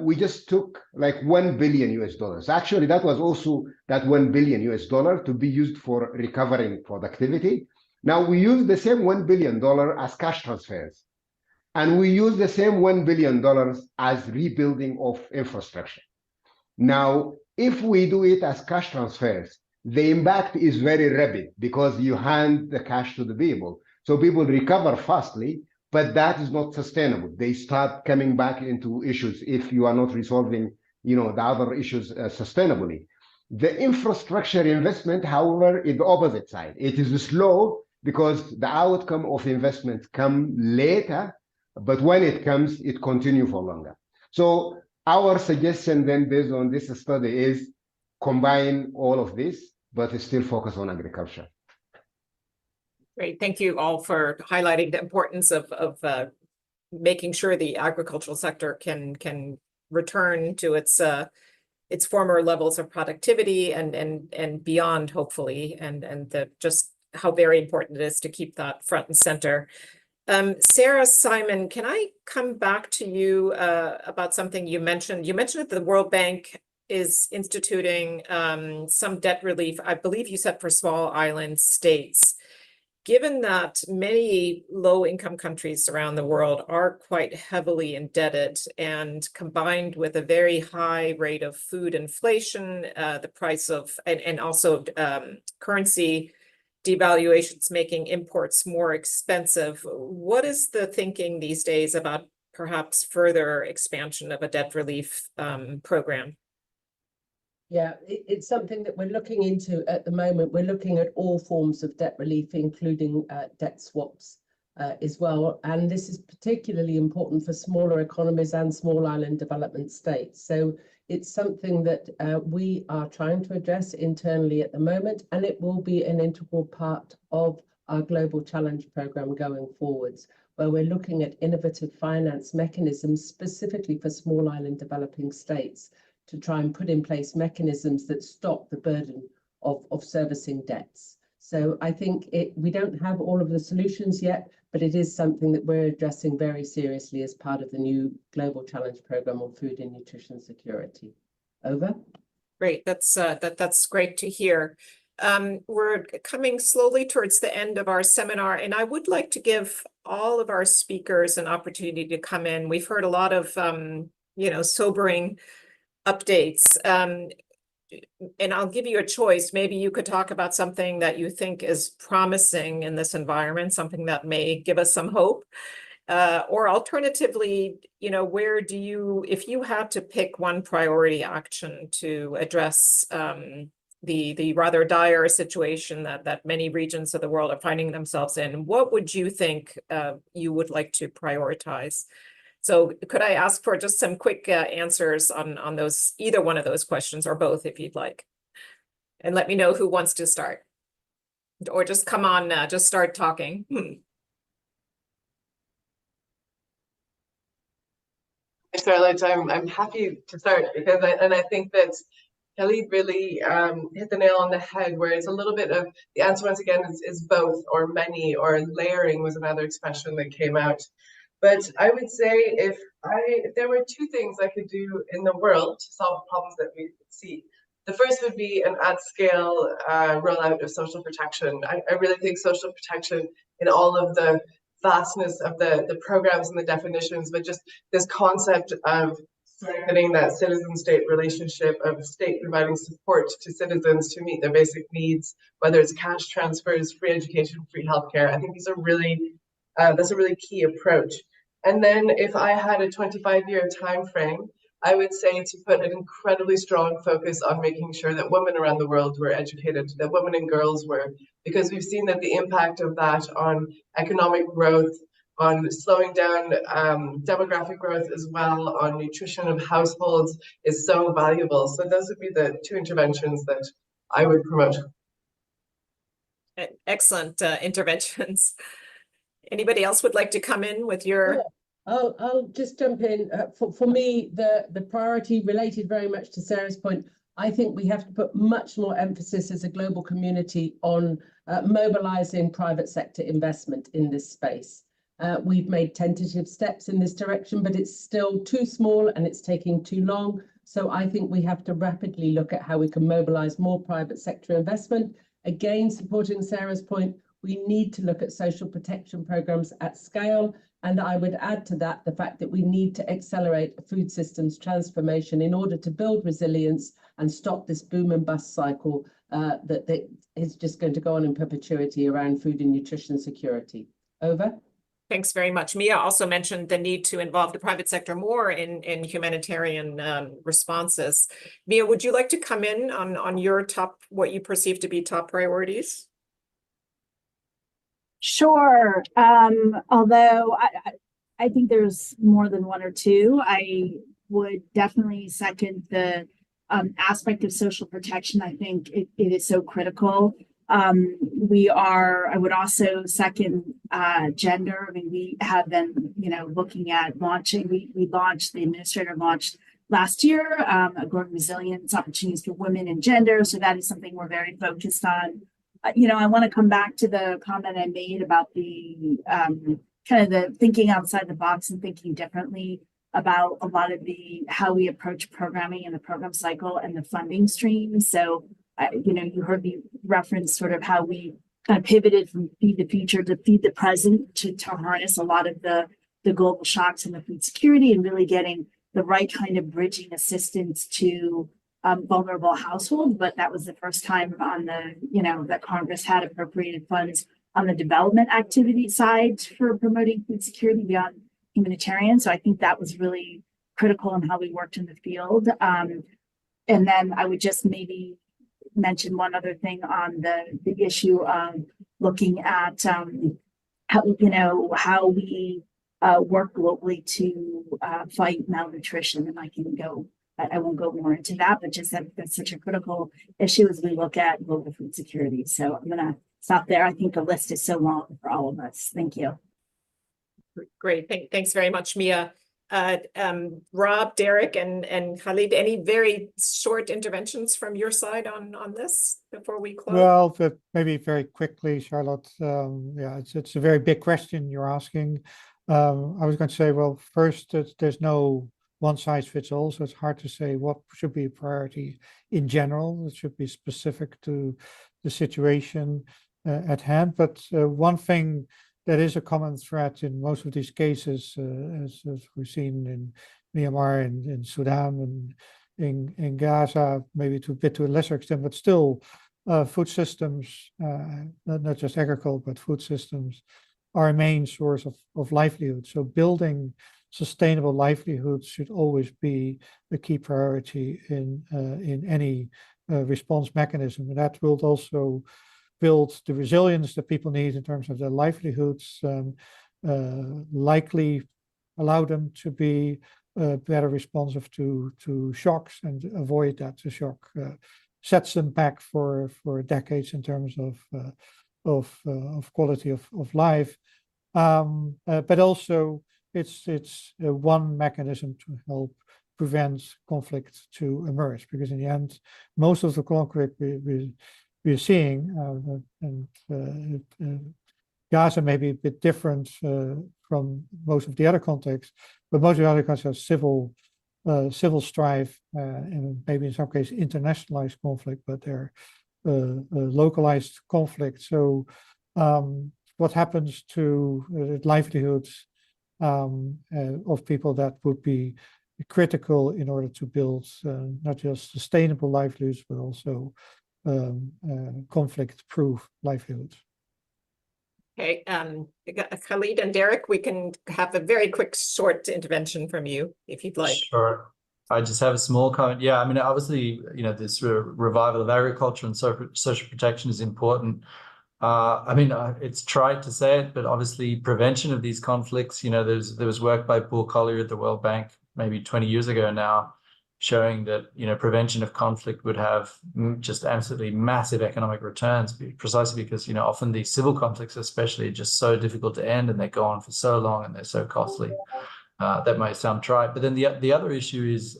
S9: we just took like $1 billion. Actually, that was also that $1 billion to be used for recovering productivity. Now, we use the same $1 billion as cash transfers. And we use the same $1 billion as rebuilding of infrastructure. Now, if we do it as cash transfers, the impact is very rapid because you hand the cash to the people. So people recover fastly, but that is not sustainable. They start coming back into issues if you are not resolving, the other issues sustainably. The infrastructure investment, however, is the opposite side. It is slow because the outcome of investments come later, but when it comes, it continues for longer. So our suggestion then, based on this study, is combine all of this, but still focus on agriculture.
S1: Great. Thank you all for highlighting the importance of making sure the agricultural sector can return to its former levels of productivity and beyond, hopefully, and just how very important it is to keep that front and center. Sarah, Simon, can I come back to you about something you mentioned? You mentioned that the World Bank is instituting some debt relief, I believe you said for small island states. Given that many low-income countries around the world are quite heavily indebted, and combined with a very high rate of food inflation, the price of, and also currency devaluations making imports more expensive, what is the thinking these days about perhaps further expansion of a debt relief program?
S5: Yeah, it's something that we're looking into at the moment. We're looking at all forms of debt relief, including debt swaps as well. And this is particularly important for smaller economies and small island development states. So it's something that we are trying to address internally at the moment, and it will be an integral part of our Global Challenge program going forwards, where we're looking at innovative finance mechanisms specifically for small island developing states, to try and put in place mechanisms that stop the burden of servicing debts. So I think we don't have all of the solutions yet, but it is something that we're addressing very seriously as part of the new Global Challenge program on food and nutrition security. Over.
S1: Great, that's great to hear. We're coming slowly towards the end of our seminar, and I would like to give all of our speakers an opportunity to come in. We've heard a lot of sobering updates, and I'll give you a choice. Maybe you could talk about something that you think is promising in this environment, something that may give us some hope, or alternatively, where do you, if you had to pick one priority action to address the rather dire situation that many regions of the world are finding themselves in, what would you think you would like to prioritize? So could I ask for just some quick answers on those, either one of those questions, or both if you'd like, and let me know who wants to start, or just come on, just start talking.
S4: Charlotte, I'm happy to start because I think that Kelly really hit the nail on the head, where it's a little bit of the answer once again is both, or many, or layering was another expression that came out. But I would say if there were 2 things I could do in the world to solve the problems that we see, the first would be an at-scale rollout of social protection. I really think social protection in all of the vastness of the programs and the definitions, but just this concept of strengthening that citizen-state relationship, of state providing support to citizens to meet their basic needs, whether it's cash transfers, free education, free healthcare. I think these are really that's a really key approach. And then if I had a 25-year time frame, I would say to put an incredibly strong focus on making sure that women around the world were educated, that women and girls were, because we've seen that the impact of that on economic growth, on slowing down demographic growth as well, on nutrition of households is so valuable. So those would be the two interventions that I would promote.
S1: Excellent interventions. Anybody else would like to come in with your?
S5: Sure. I'll just jump in. For me, the priority related very much to Sarah's point, I think we have to put much more emphasis as a global community on mobilizing private sector investment in this space. We've made tentative steps in this direction, but it's still too small and it's taking too long. So I think we have to rapidly look at how we can mobilize more private sector investment. Again, supporting Sarah's point, we need to look at social protection programs at scale. And I would add to that the fact that we need to accelerate food systems transformation in order to build resilience and stop this boom and bust cycle that is just going to go on in perpetuity around food and nutrition security. Over.
S1: Thanks very much. Mia also mentioned the need to involve the private sector more in humanitarian responses. Mia, would you like to come in on your what you perceive to be top priorities?
S6: Sure. Although I think there's more than one or two. I would definitely second the aspect of social protection. I think it is so critical. I would also second gender. I mean, we have been, looking at launching, the administrator launched last year, a growing resilience opportunities for women and gender. So that is something we're very focused on. I want to come back to the comment I made about the kind of the thinking outside the box and thinking differently about a lot of how we approach programming and the program cycle and the funding stream. So, you heard me reference sort of how we kind of pivoted from feed the future to feed the present to harness a lot of the global shocks in the food security and really getting the right kind of bridging assistance to vulnerable households. But that was the first time that Congress had appropriated funds on the development activity side for promoting food security beyond humanitarian. So I think that was really critical in how we worked in the field. And then I would just maybe mention one other thing on the issue of looking at how we work globally to fight malnutrition. And I won't go more into that, but just that's such a critical issue as we look at global food security. So I'm going to stop there. I think the list is so long for all of us. Thank you.
S1: Great. Thanks very much, Mia. Rob, Derek, and Khalid, any very short interventions from your side on this before we close?
S7: Well, maybe very quickly, Charlotte. It's a very big question you're asking. I was going to say, well, first, there's no one size fits all, so it's hard to say what should be a priority in general. It should be specific to the situation at hand. But one thing that is a common thread in most of these cases, as we've seen in Myanmar and in Sudan and in Gaza, maybe to a lesser extent, but still food systems, not just agriculture, but food systems are a main source of livelihood. So building sustainable livelihoods should always be a key priority in any response mechanism. And that will also build the resilience that people need in terms of their livelihoods, likely allow them to be better responsive to shocks and avoid that the shock sets them back for decades in terms of quality of life. But also it's one mechanism to help prevent conflict to emerge, because in the end, most of the conflict we're seeing, Gaza may be a bit different from most of the other contexts, but most of the other contexts are civil strife and maybe in some cases internationalized conflict, but they're localized conflict. So what happens to livelihoods of people that would be critical in order to build not just sustainable livelihoods, but also conflict-proof livelihoods.
S1: Okay, Khalid and Derek, we can have a very quick, short intervention from you if you'd like.
S8: Sure. I just have a small comment. Yeah, I mean, obviously, you know, this revival of agriculture and social protection is important. I mean, it's trite to say it, but obviously prevention of these conflicts, you know, there was work by Paul Collier at the World Bank maybe 20 years ago now, showing that, you know, prevention of conflict would have just absolutely massive economic returns, precisely because, you know, often these civil conflicts especially are just so difficult to end and they go on for so long and they're so costly. That might sound trite, but then the other issue is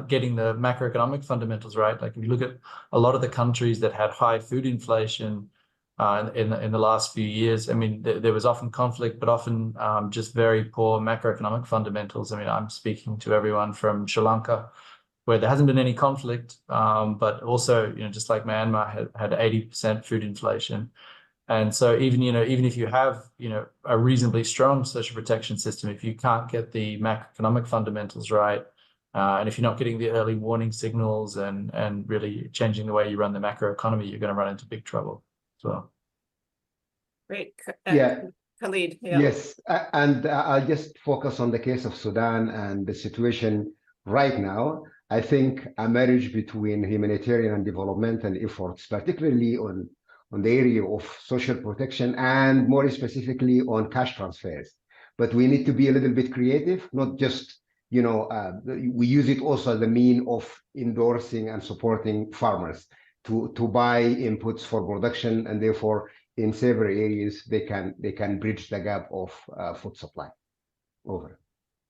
S8: getting the macroeconomic fundamentals right. Like if you look at a lot of the countries that had high food inflation in the last few years, I mean, there was often conflict, but often just very poor macroeconomic fundamentals. I mean, I'm speaking to everyone from Sri Lanka, where there hasn't been any conflict, but also, you know, just like Myanmar had 80% food inflation. And so even, you know, even if you have, you know, a reasonably strong social protection system, if you can't get the macroeconomic fundamentals right, and if you're not getting the early warning signals and really changing the way you run the macroeconomy, you're going to run into big trouble as well.
S1: Great.
S9: Yeah.
S1: Khalid. Yeah.
S9: Yes, and I'll just focus on the case of Sudan and the situation right now. I think a marriage between humanitarian and developmental efforts, particularly on the area of social protection and more specifically on cash transfers. But we need to be a little bit creative, not just, you know, we use it also as a mean of endorsing and supporting farmers to buy inputs for production, and therefore in several areas they can bridge the gap of food supply. Over.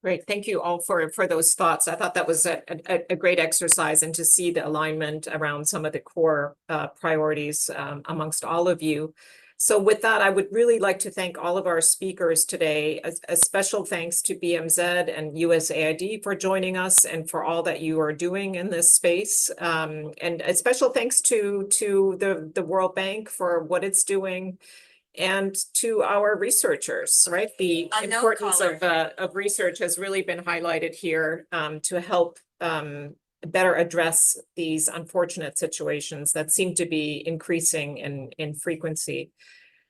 S1: Great. Thank you all for those thoughts. I thought that was a great exercise, and to see the alignment around some of the core priorities amongst all of you. So with that, I would really like to thank all of our speakers today. A special thanks to BMZ and USAID for joining us and for all that you are doing in this space. And a special thanks to the World Bank for what it's doing, and to our researchers, right? The importance of research has really been highlighted here to help better address these unfortunate situations that seem to be increasing in frequency.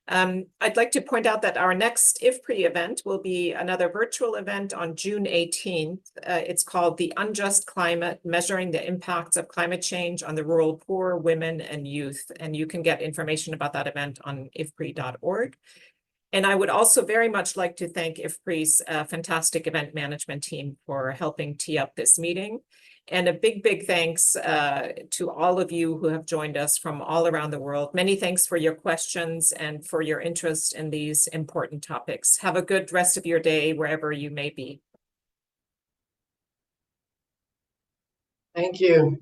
S1: I'd like to point out that our next IFPRI event will be another virtual event on June 18th. It's called The Unjust Climate, Measuring the Impacts of Climate Change on the Rural Poor, Women, and Youth. And you can get information about that event on ifpri.org. And I would also very much like to thank IFPRI's fantastic event management team for helping tee up this meeting. And a big thanks to all of you who have joined us from all around the world. Many thanks for your questions and for your interest in these important topics. Have a good rest of your day wherever you may be.
S4: Thank you.